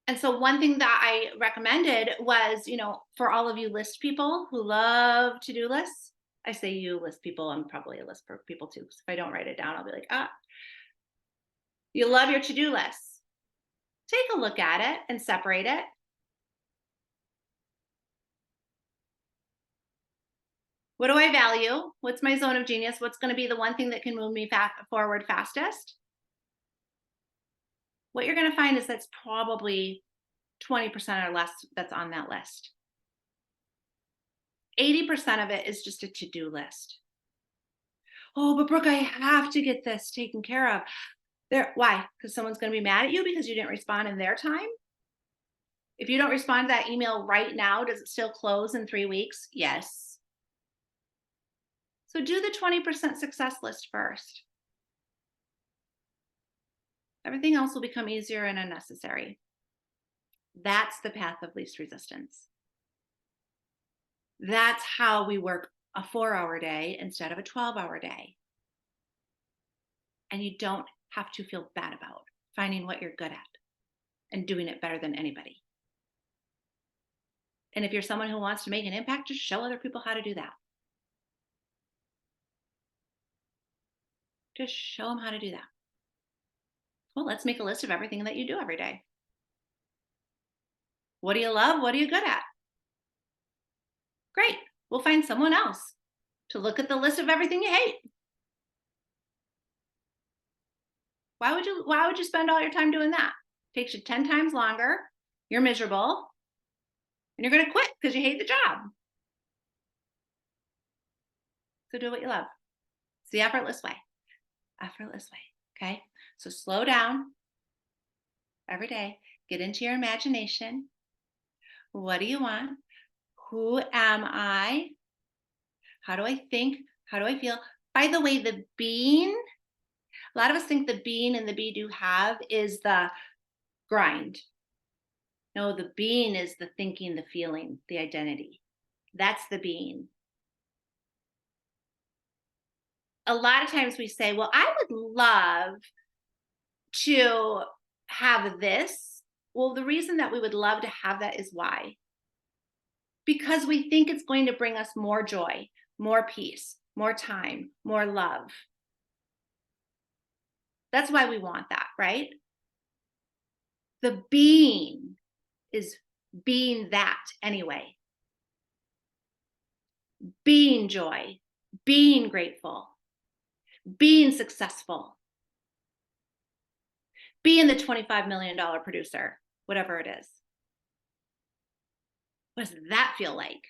[SPEAKER 1] And so one thing that I recommended was, for all of you list people who love to-do lists, I say you list people, I'm probably a list for people too. Because if I don't write it down, I'll be like, you love your to-do lists. Take a look at it and separate it. What do I value? What's my zone of genius? What's going to be the one thing that can move me forward fastest? What you're going to find is that's probably 20% or less that's on that list. 80% of it is just a to-do list. Oh, but Brooke, I have to get this taken care of. Why? Because someone's going to be mad at you because you didn't respond in their time? If you don't respond to that email right now, does it still close in 3 weeks? Yes. So do the 20% success list first. Everything else will become easier and unnecessary. That's the path of least resistance. That's how we work a 4-hour day instead of a 12-hour day. And you don't have to feel bad about finding what you're good at and doing it better than anybody. And if you're someone who wants to make an impact, just show other people how to do that. Just show them how to do that. Well, let's make a list of everything that you do every day. What do you love? What are you good at? Great. We'll find someone else to look at the list of everything you hate. Why would you spend all your time doing that? It takes you 10 times longer. You're miserable. And you're going to quit because you hate the job. So do what you love. It's the effortless way. Effortless way. Okay. So slow down every day. Get into your imagination. What do you want? Who am I? How do I think? How do I feel? By the way, the being, a lot of us think the being and the be do have is the grind. No, the being is the thinking, the feeling, the identity. That's the being. A lot of times we say, well, I would love to have this. Well, the reason that we would love to have that is why? Because we think it's going to bring us more joy, more peace, more time, more love. That's why we want that, right? The being is being that anyway. Being joy, being grateful, being successful, being the $25 million producer, whatever it is. What does that feel like?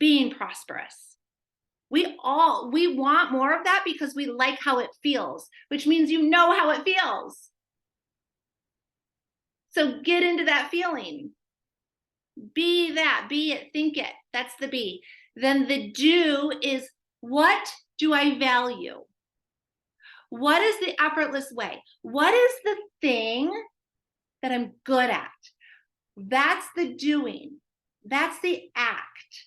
[SPEAKER 1] Being prosperous. We want more of that because we like how it feels, which means you know how it feels. So get into that feeling. Be that, be it, think it. That's the be. Then the do is, what do I value? What is the effortless way? What is the thing that I'm good at? That's the doing. That's the act.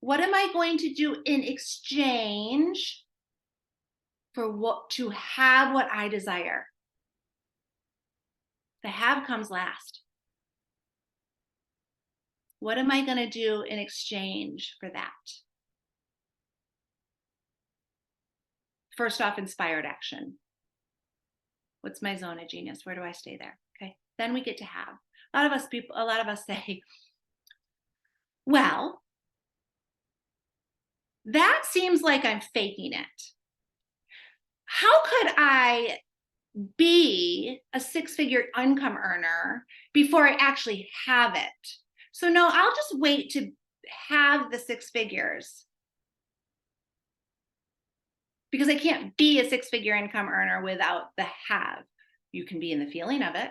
[SPEAKER 1] What am I going to do in exchange for to have what I desire? The have comes last. What am I going to do in exchange for that? First off, inspired action. What's my zone of genius? Where do I stay there? Okay. Then we get to have. A lot of us say, well, that seems like I'm faking it. How could I be a six-figure income earner before I actually have it. So no, I'll just wait to have the six figures because I can't be a six-figure income earner without the have. You can be in the feeling of it.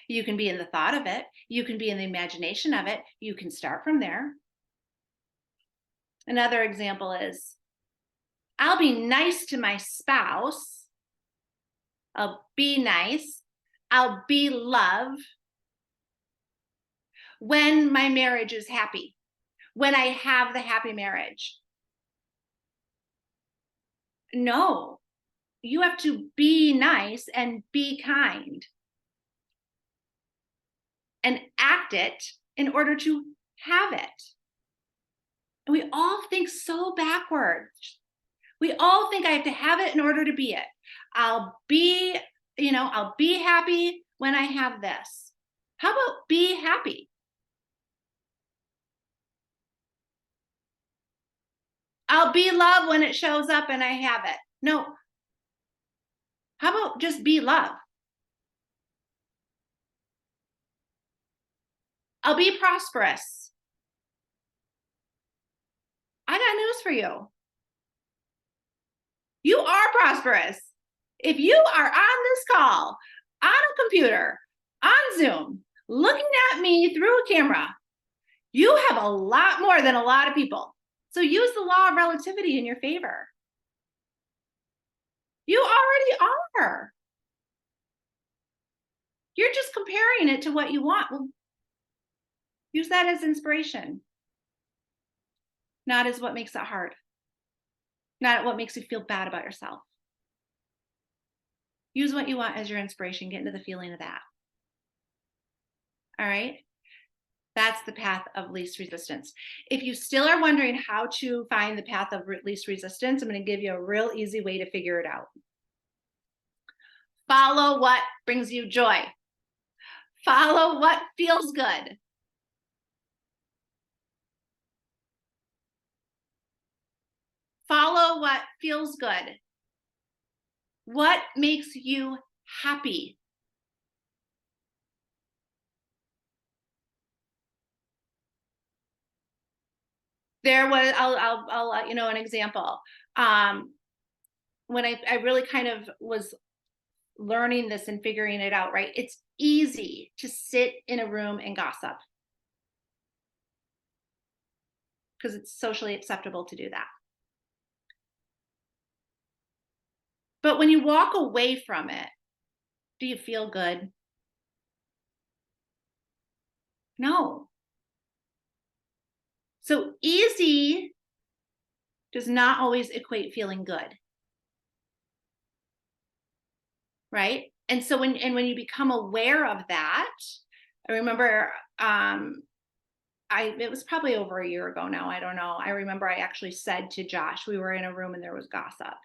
[SPEAKER 1] You can be in the thought of it. You can be in the imagination of it. You can start from there. Another example is, I'll be nice to my spouse. I'll be nice. I'll be love when my marriage is happy, when I have the happy marriage. No, you have to be nice and be kind and act it in order to have it. And we all think so backwards. We all think I have to have it in order to be it. I'll be happy when I have this. How about be happy? I'll be love when it shows up and I have it. No. How about just be love? I'll be prosperous. I got news for you. You are prosperous. If you are on this call, on a computer, on Zoom, looking at me through a camera, you have a lot more than a lot of people. So use the law of relativity in your favor. You already are. You're just comparing it to what you want. Well, use that as inspiration, not as what makes it hard, not what makes you feel bad about yourself. Use what you want as your inspiration. Get into the feeling of that. All right. That's the path of least resistance. If you still are wondering how to find the path of least resistance, I'm going to give you a real easy way to figure it out. Follow what brings you joy. Follow what feels good. Follow what feels good. What makes you happy? There was, I'll let you know an example. When I really kind of was learning this and figuring it out, right? It's easy to sit in a room and gossip because it's socially acceptable to do that. But when you walk away from it, do you feel good? No. So easy does not always equate feeling good. Right? And so when you become aware of that, I remember it was probably over a year ago now, I don't know. I remember I actually said to Josh, we were in a room and there was gossip.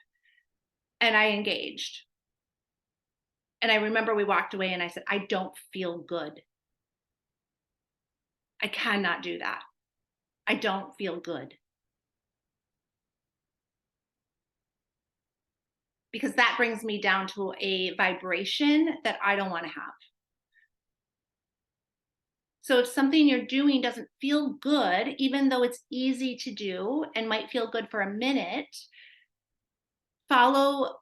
[SPEAKER 1] And I engaged. And I remember we walked away and I said, I don't feel good. I cannot do that. I don't feel good. Because that brings me down to a vibration that I don't want to have. So if something you're doing doesn't feel good, even though it's easy to do and might feel good for a minute, follow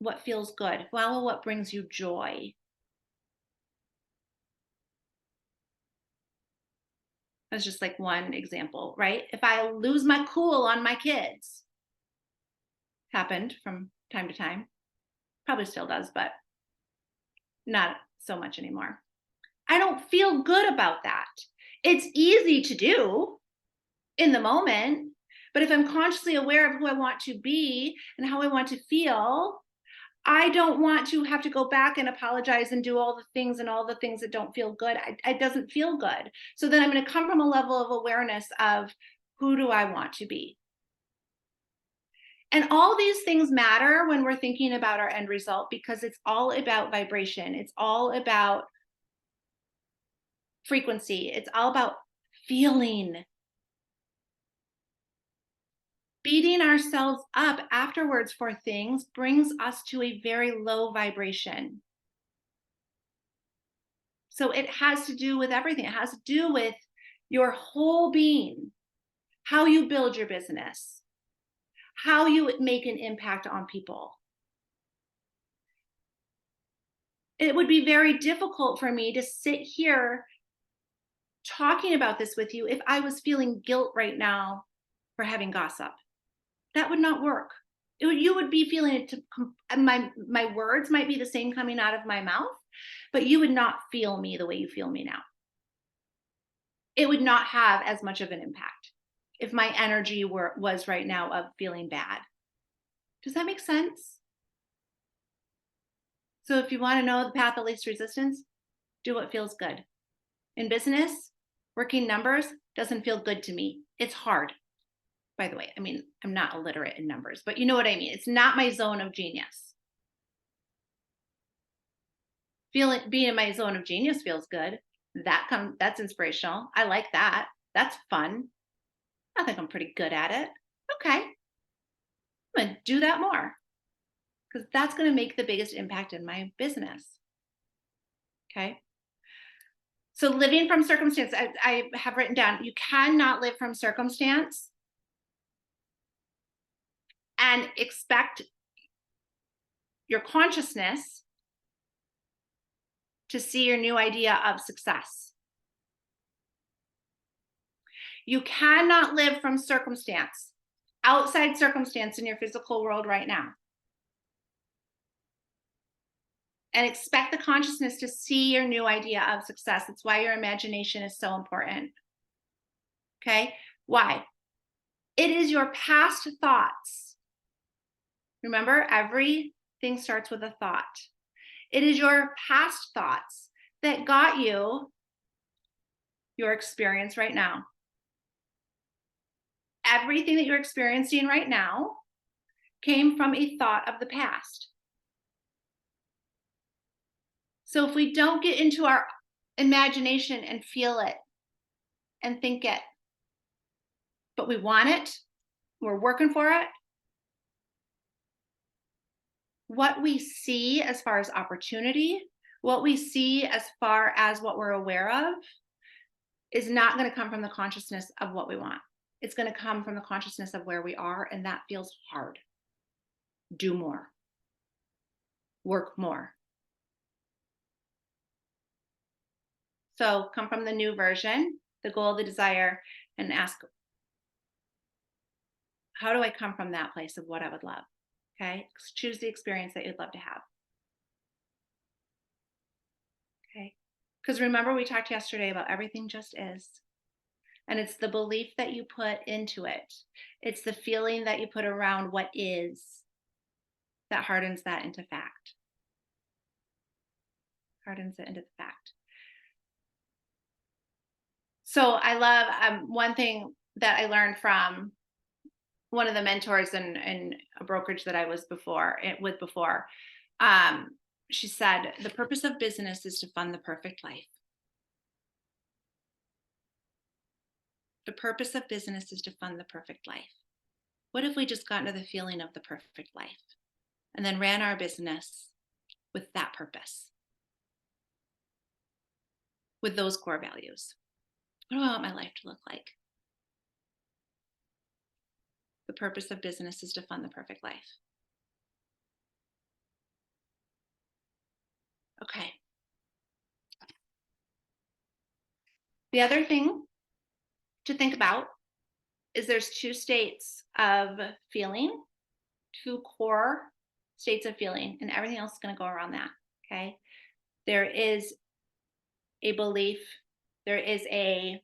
[SPEAKER 1] what feels good. Follow what brings you joy. That's just like one example, right? If I lose my cool on my kids, happened from time to time, probably still does, but not so much anymore. I don't feel good about that. It's easy to do in the moment, but if I'm consciously aware of who I want to be and how I want to feel, I don't want to have to go back and apologize and do all the things that don't feel good. It doesn't feel good. So then I'm going to come from a level of awareness of who do I want to be? And all these things matter when we're thinking about our end result because it's all about vibration. It's all about frequency. It's all about feeling. beating ourselves up afterwards for things brings us to a very low vibration. So it has to do with everything. It has to do with your whole being, how you build your business, how you make an impact on people. It would be very difficult for me to sit here talking about this with you if I was feeling guilt right now for having gossip. That would not work. You would be feeling it my words might be the same coming out of my mouth, but you would not feel me the way you feel me now. It would not have as much of an impact if my energy was right now of feeling bad. Does that make sense? So if you want to know the path of least resistance, do what feels good. In business, working numbers doesn't feel good to me. It's hard. By the way, I mean, I'm not illiterate in numbers, but you know what I mean. It's not my zone of genius. Being in my zone of genius feels good. That's inspirational. I like that. That's fun. I think I'm pretty good at it. Okay. I'm going to do that more because that's going to make the biggest impact in my business. Okay. So living from circumstance, I have written down, you cannot live from circumstance and expect your consciousness to see your new idea of success. You cannot live from circumstance, outside circumstance in your physical world right now, and expect the consciousness to see your new idea of success. That's why your imagination is so important. Okay? Why? It is your past thoughts. Remember, everything starts with a thought. It is your past thoughts that got you your experience right now. Everything that you're experiencing right now came from a thought of the past. So if we don't get into our imagination and feel it and think it, but we want it, we're working for it, what we see as far as opportunity, what we see as far as what we're aware of, is not going to come from the consciousness of what we want. It's going to come from the consciousness of where we are, and that feels hard. Do more. Work more. So come from the new version, the goal, the desire, and ask, how do I come from that place of what I would love? Okay, choose the experience that you'd love to have. Okay, because remember we talked yesterday about everything just is. And it's the belief that you put into it. It's the feeling that you put around what is that hardens that into fact. Hardens it into the fact. So I love one thing that I learned from one of the mentors in a brokerage that I was before. She said, the purpose of business is to fund the perfect life. The purpose of business is to fund the perfect life. What if we just got into the feeling of the perfect life and then ran our business with that purpose, with those core values? What do I want my life to look like? The purpose of business is to fund the perfect life. Okay. The other thing to think about is there's two states of feeling, two core states of feeling, and everything else is going to go around that. Okay. There is a belief, there is a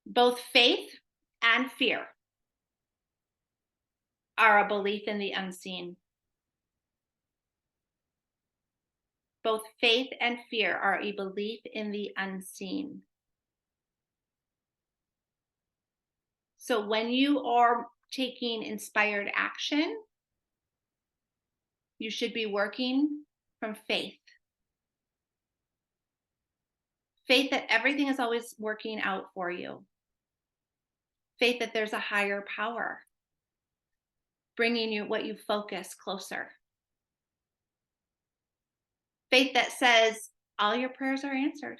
[SPEAKER 1] both faith and fear are a belief in the unseen. Both faith and fear are a belief in the unseen. So when you are taking inspired action, you should be working from faith. Faith that everything is always working out for you. Faith that there's a higher power bringing you what you focus closer. Faith that says all your prayers are answered.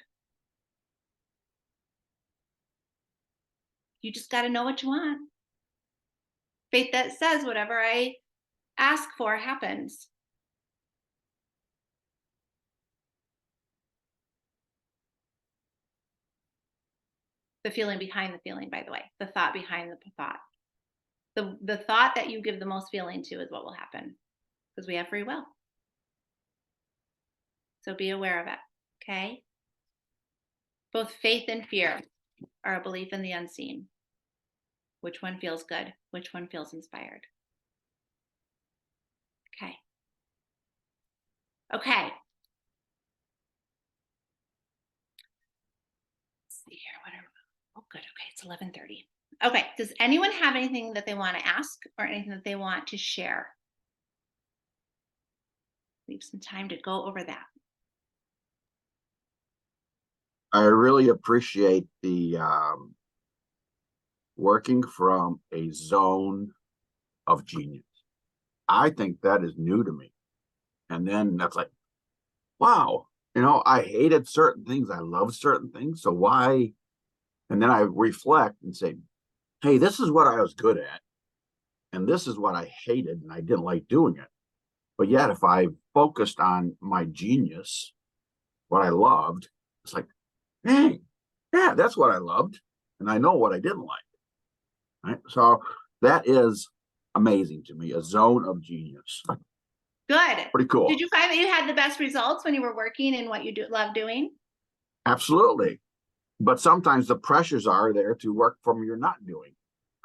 [SPEAKER 1] You just got to know what you want. Faith that says whatever I ask for happens. The feeling behind the feeling, by the way, the thought behind the thought. The thought that you give the most feeling to is what will happen, because we have free will. So be aware of it, okay? Both faith and fear are a belief in the unseen. Which one feels good? Which one feels inspired? Okay. Okay. Let's see here. Oh, good. Okay, it's 11:30. Okay. Does anyone have anything that they want to ask or anything that they want to share? Leave some time to go over that.
[SPEAKER 5] I really appreciate the working from a zone of genius. I think that is new to me. And then that's like, wow, I hated certain things. I loved certain things. So why? And then I reflect and say, hey, this is what I was good at. And this is what I hated and I didn't like doing it. But yet, if I focused on my genius, what I loved, it's like, dang, yeah, that's what I loved. And I know what I didn't like. Right. So that is amazing to me, a zone of genius.
[SPEAKER 1] Good.
[SPEAKER 5] Pretty cool.
[SPEAKER 1] Did you find that you had the best results when you were working in what you love doing?
[SPEAKER 5] Absolutely. But sometimes the pressures are there to work from you're not doing.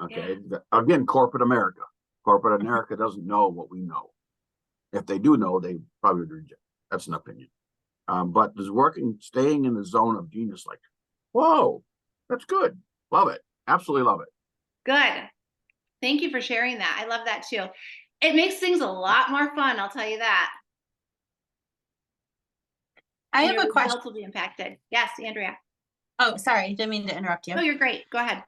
[SPEAKER 5] Okay. Yeah. Again, corporate America. Corporate America doesn't know what we know. If they do know, they probably would reject. That's an opinion. But there's staying in the zone of genius, like, whoa, that's good. Love it. Absolutely love it.
[SPEAKER 1] Good. Thank you for sharing that. I love that too. It makes things a lot more fun, I'll tell you that.
[SPEAKER 3] I
[SPEAKER 1] And
[SPEAKER 3] have
[SPEAKER 1] your
[SPEAKER 3] a question.
[SPEAKER 1] results will be impacted. Yes, Andrea.
[SPEAKER 3] Oh, sorry. Didn't mean to interrupt you.
[SPEAKER 1] Oh, you're great. Go ahead.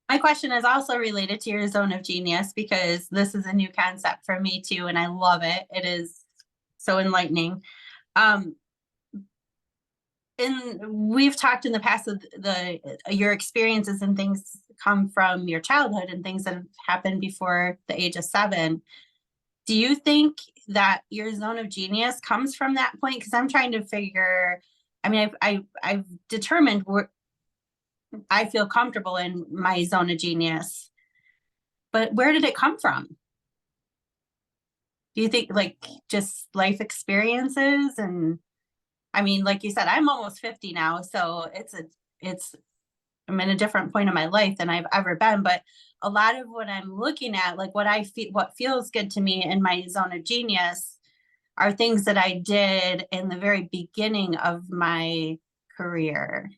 [SPEAKER 3] My question is also related to your zone of genius because this is a new concept for me too, and I love it. It is so enlightening. And we've talked in the past of your experiences and things come from your childhood and things that have happened before the age of 7. Do you think that your zone of genius comes from that point? Because I'm trying to figure. I mean, I've determined where I feel comfortable in my zone of genius, but where did it come from? Do you think like just life experiences? And I mean, like you said, I'm almost 50 now, so I'm in a different point of my life than I've ever been. But a lot of what I'm looking at, like what feels good to me in my zone of genius are things that I did in the very beginning of my career.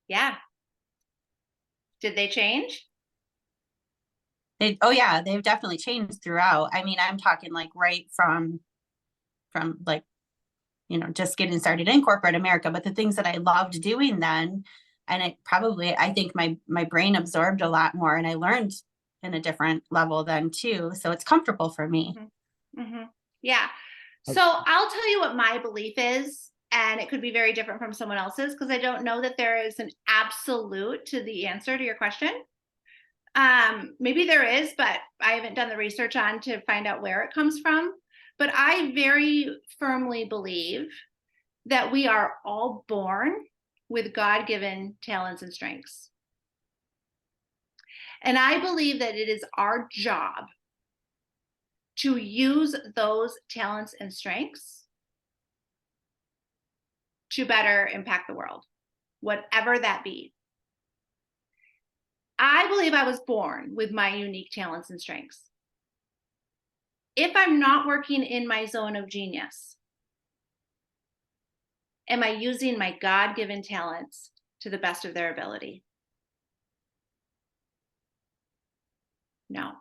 [SPEAKER 1] Yeah. Did they change?
[SPEAKER 3] Oh yeah, they've definitely changed throughout. I mean, I'm talking like right from like, just getting started in corporate America, but the things that I loved doing then, and I think my brain absorbed a lot more and I learned in a different level then too. So it's comfortable for me.
[SPEAKER 1] Mm-hmm. Mm-hmm. Yeah. So I'll tell you what my belief is, and it could be very different from someone else's because I don't know that there is an absolute to the answer to your question. Maybe there is, but I haven't done the research on to find out where it comes from. But I very firmly believe that we are all born with God-given talents and strengths. And I believe that it is our job to use those talents and strengths to better impact the world, whatever that be. I believe I was born with my unique talents and strengths. If I'm not working in my zone of genius, am I using my God-given talents to the best of their ability? No.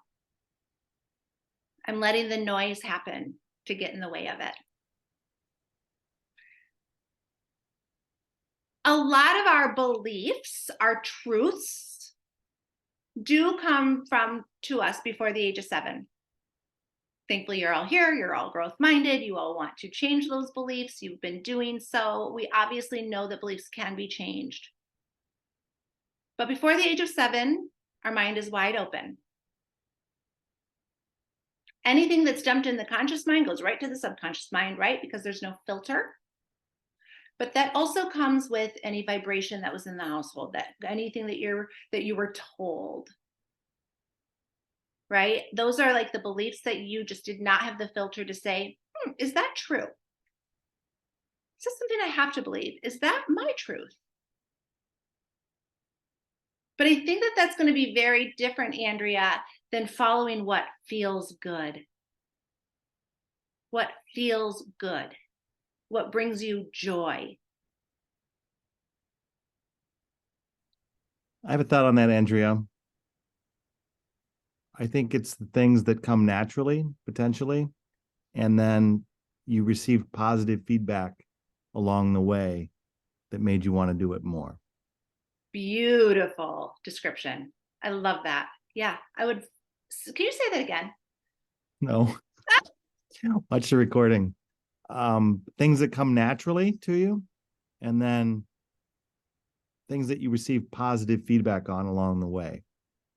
[SPEAKER 1] I'm letting the noise happen to get in the way of it. A lot of our beliefs, our truths, do come to us before the age of 7. Thankfully, you're all here. You're all growth minded. You all want to change those beliefs. You've been doing so. We obviously know that beliefs can be changed. But before the age of 7, our mind is wide open. Anything that's dumped in the conscious mind goes right to the subconscious mind, right? Because there's no filter. But that also comes with any vibration that was in the household, that anything that you were told. Right? Those are like the beliefs that you just did not have the filter to say, is that true? Is this something I have to believe? Is that my truth? But I think that that's going to be very different, Andrea, than following what feels good. What feels good? What brings you joy?
[SPEAKER 2] I have a thought on that, Andrea. I think it's the things that come naturally, potentially, and then you receive positive feedback along the way that made you want to do it more.
[SPEAKER 1] Beautiful description. I love that. Yeah, I would. Can you say that again?
[SPEAKER 2] No. Watch the recording. Things that come naturally to you, and then things that you receive positive feedback on along the way.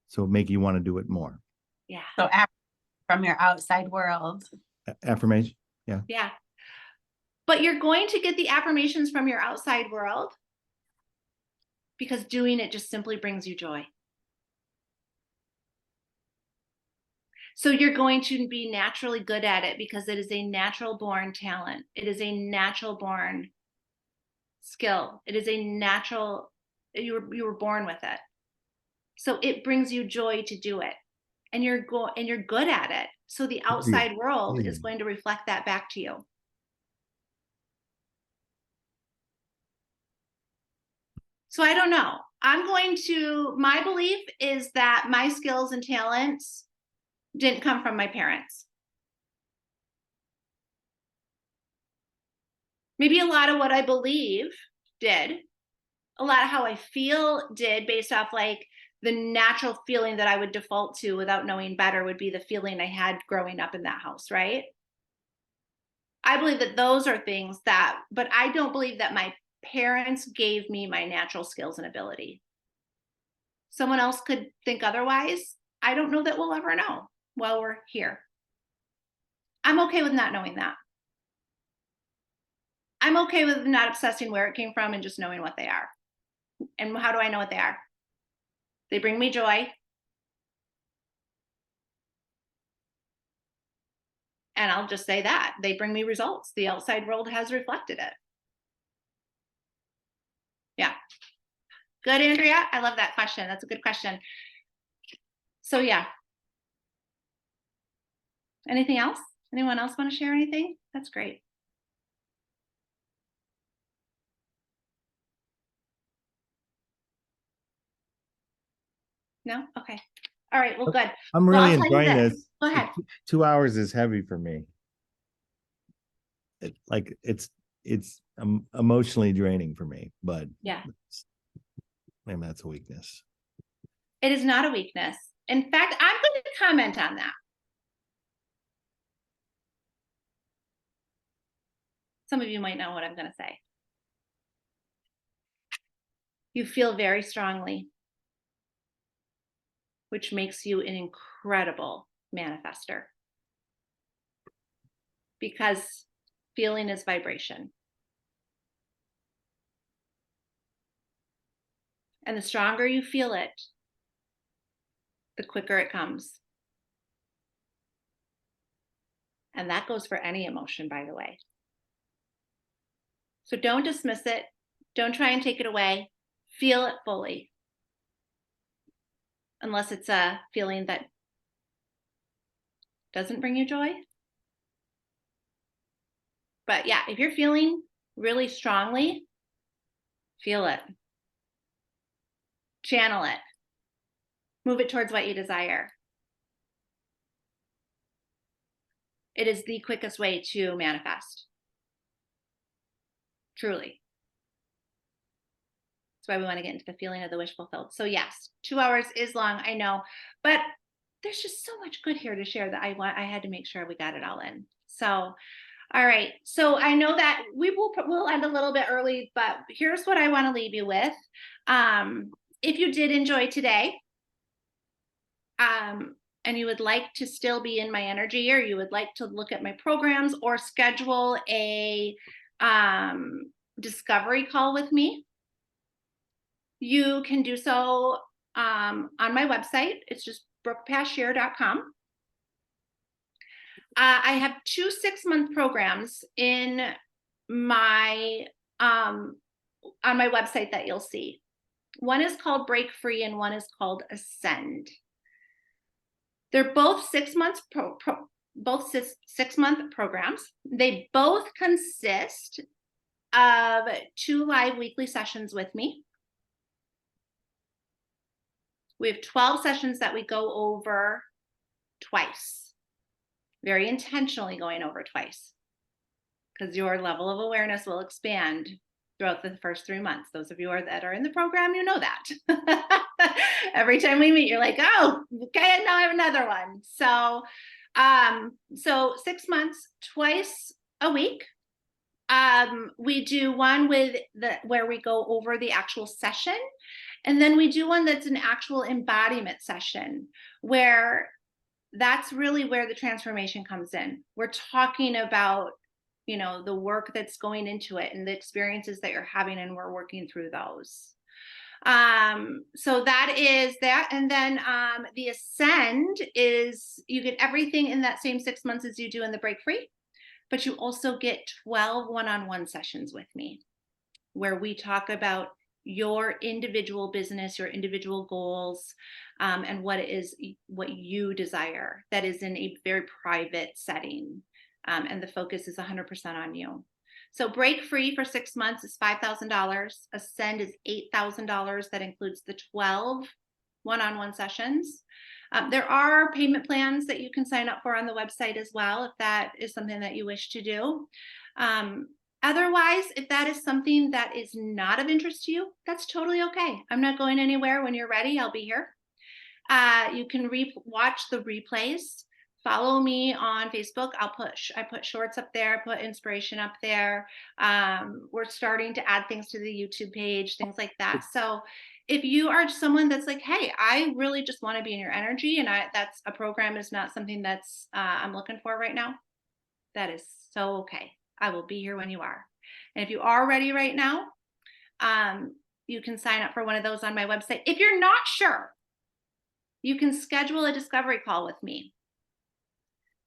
[SPEAKER 2] So make you want to do it more.
[SPEAKER 1] Yeah.
[SPEAKER 3] So from your outside world.
[SPEAKER 2] Affirmation.
[SPEAKER 1] Yeah. But you're going to get the affirmations from your outside world because doing it just simply brings you joy. So you're going to be naturally good at it because it is a natural born talent. It is a natural born skill. It is a natural, you were born with it. So it brings you joy to do it. And you're good at it. So the outside world is going to reflect that back to you. So I don't know. My belief is that my skills and talents didn't come from my parents. Maybe a lot of what I believe did. A lot of how I feel did, based off like the natural feeling that I would default to without knowing better would be the feeling I had growing up in that house, right? I believe that those are things but I don't believe that my parents gave me my natural skills and ability. Someone else could think otherwise. I don't know that we'll ever know while we're here. I'm okay with not knowing that. I'm okay with not obsessing where it came from and just knowing what they are. And how do I know what they are? They bring me joy. And I'll just say that. They bring me results. The outside world has reflected it. Yeah. Good, Andrea. I love that question. That's a good question. So yeah. Anything else? Anyone else want to share anything? That's great. No? Okay. All right. Well, good.
[SPEAKER 2] I'm
[SPEAKER 1] Well,
[SPEAKER 2] really
[SPEAKER 1] I'll tell you
[SPEAKER 2] enjoying
[SPEAKER 1] this.
[SPEAKER 2] this.
[SPEAKER 1] Go ahead.
[SPEAKER 2] 2 hours is heavy for me. It's emotionally draining for me, but
[SPEAKER 1] Yeah.
[SPEAKER 2] maybe that's a weakness.
[SPEAKER 1] It is not a weakness. In fact, I'm going to comment on that. Some of you might know what I'm going to say. You feel very strongly, which makes you an incredible manifester. Because feeling is vibration. And the stronger you feel it, the quicker it comes. And that goes for any emotion, by the way. So don't dismiss it. Don't try and take it away. Feel it fully. Unless it's a feeling that doesn't bring you joy. But yeah, if you're feeling really strongly, feel it. Channel it. Move it towards what you desire. It is the quickest way to manifest. Truly. That's why we want to get into the feeling of the wish fulfilled. So yes, 2 hours is long, I know, but there's just so much good here to share that I had to make sure we got it all in. So, all right. So I know that we'll end a little bit early, but here's what I want to leave you with. If you did enjoy today, and you would like to still be in my energy, or you would like to look at my programs or schedule a discovery call with me, you can do so on my website. It's just brookepashier.com. I have 2 6-month programs in my on my website that you'll see. One is called Break Free and one is called Ascend. They're both 6 months both 6-month programs. They both consist of 2 live weekly sessions with me. We have 12 sessions that we go over twice, very intentionally going over twice, because your level of awareness will expand throughout the first 3 months. Those of you that are in the program, you know that. Every time we meet, you're like, oh, okay, now I have another one. So 6 months, twice a week. We do one where we go over the actual session, and then we do one that's an actual embodiment session, where that's really where the transformation comes in. We're talking about, the work that's going into it and the experiences that you're having, and we're working through those. So that is that. And then the Ascend is, you get everything in that same 6 months as you do in the Break Free, but you also get 12 one-on-one sessions with me, where we talk about your individual business, your individual goals, and what you desire. That is in a very private setting, and the focus is 100% on you. So Break Free for 6 months is $5,000. Ascend is $8,000. That includes the 12 one-on-one sessions. There are payment plans that you can sign up for on the website as well, if that is something that you wish to do. Otherwise, if that is something that is not of interest to you, that's totally okay. I'm not going anywhere. When you're ready, I'll be here. You can watch the replays. Follow me on Facebook. I put shorts up there, I put inspiration up there. We're starting to add things to the YouTube page, things like that. So if you are someone that's like, hey, I really just want to be in your energy, and that's a program is not something that's I'm looking for right now, that is so okay. I will be here when you are. And if you are ready right now, you can sign up for one of those on my website. If you're not sure, you can schedule a discovery call with me.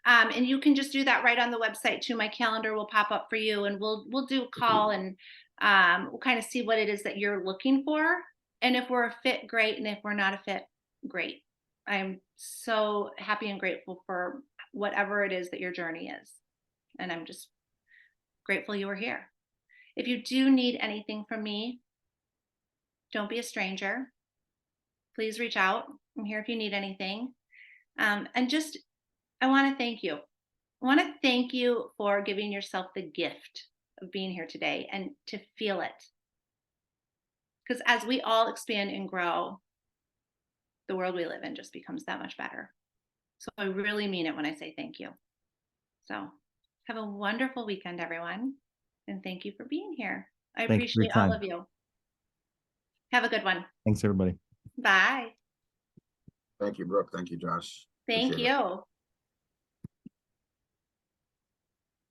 [SPEAKER 1] And you can just do that right on the website too. My calendar will pop up for you, and we'll do a call, and we'll kind of see what it is that you're looking for. And if we're a fit, great. And if we're not a fit, great. I'm so happy and grateful for whatever it is that your journey is. And I'm just grateful you were here. If you do need anything from me, don't be a stranger. Please reach out. I'm here if you need anything. And just, I want to thank you. I want to thank you for giving yourself the gift of being here today and to feel it. Because as we all expand and grow, the world we live in just becomes that much better. So I really mean it when I say thank you. So have a wonderful weekend, everyone. And thank you for being here. I appreciate all of you. Have a good one.
[SPEAKER 2] Thanks, everybody.
[SPEAKER 1] Bye.
[SPEAKER 5] Thank you, Brooke. Thank you, Josh.
[SPEAKER 1] Thank
[SPEAKER 5] Appreciate it.
[SPEAKER 1] you.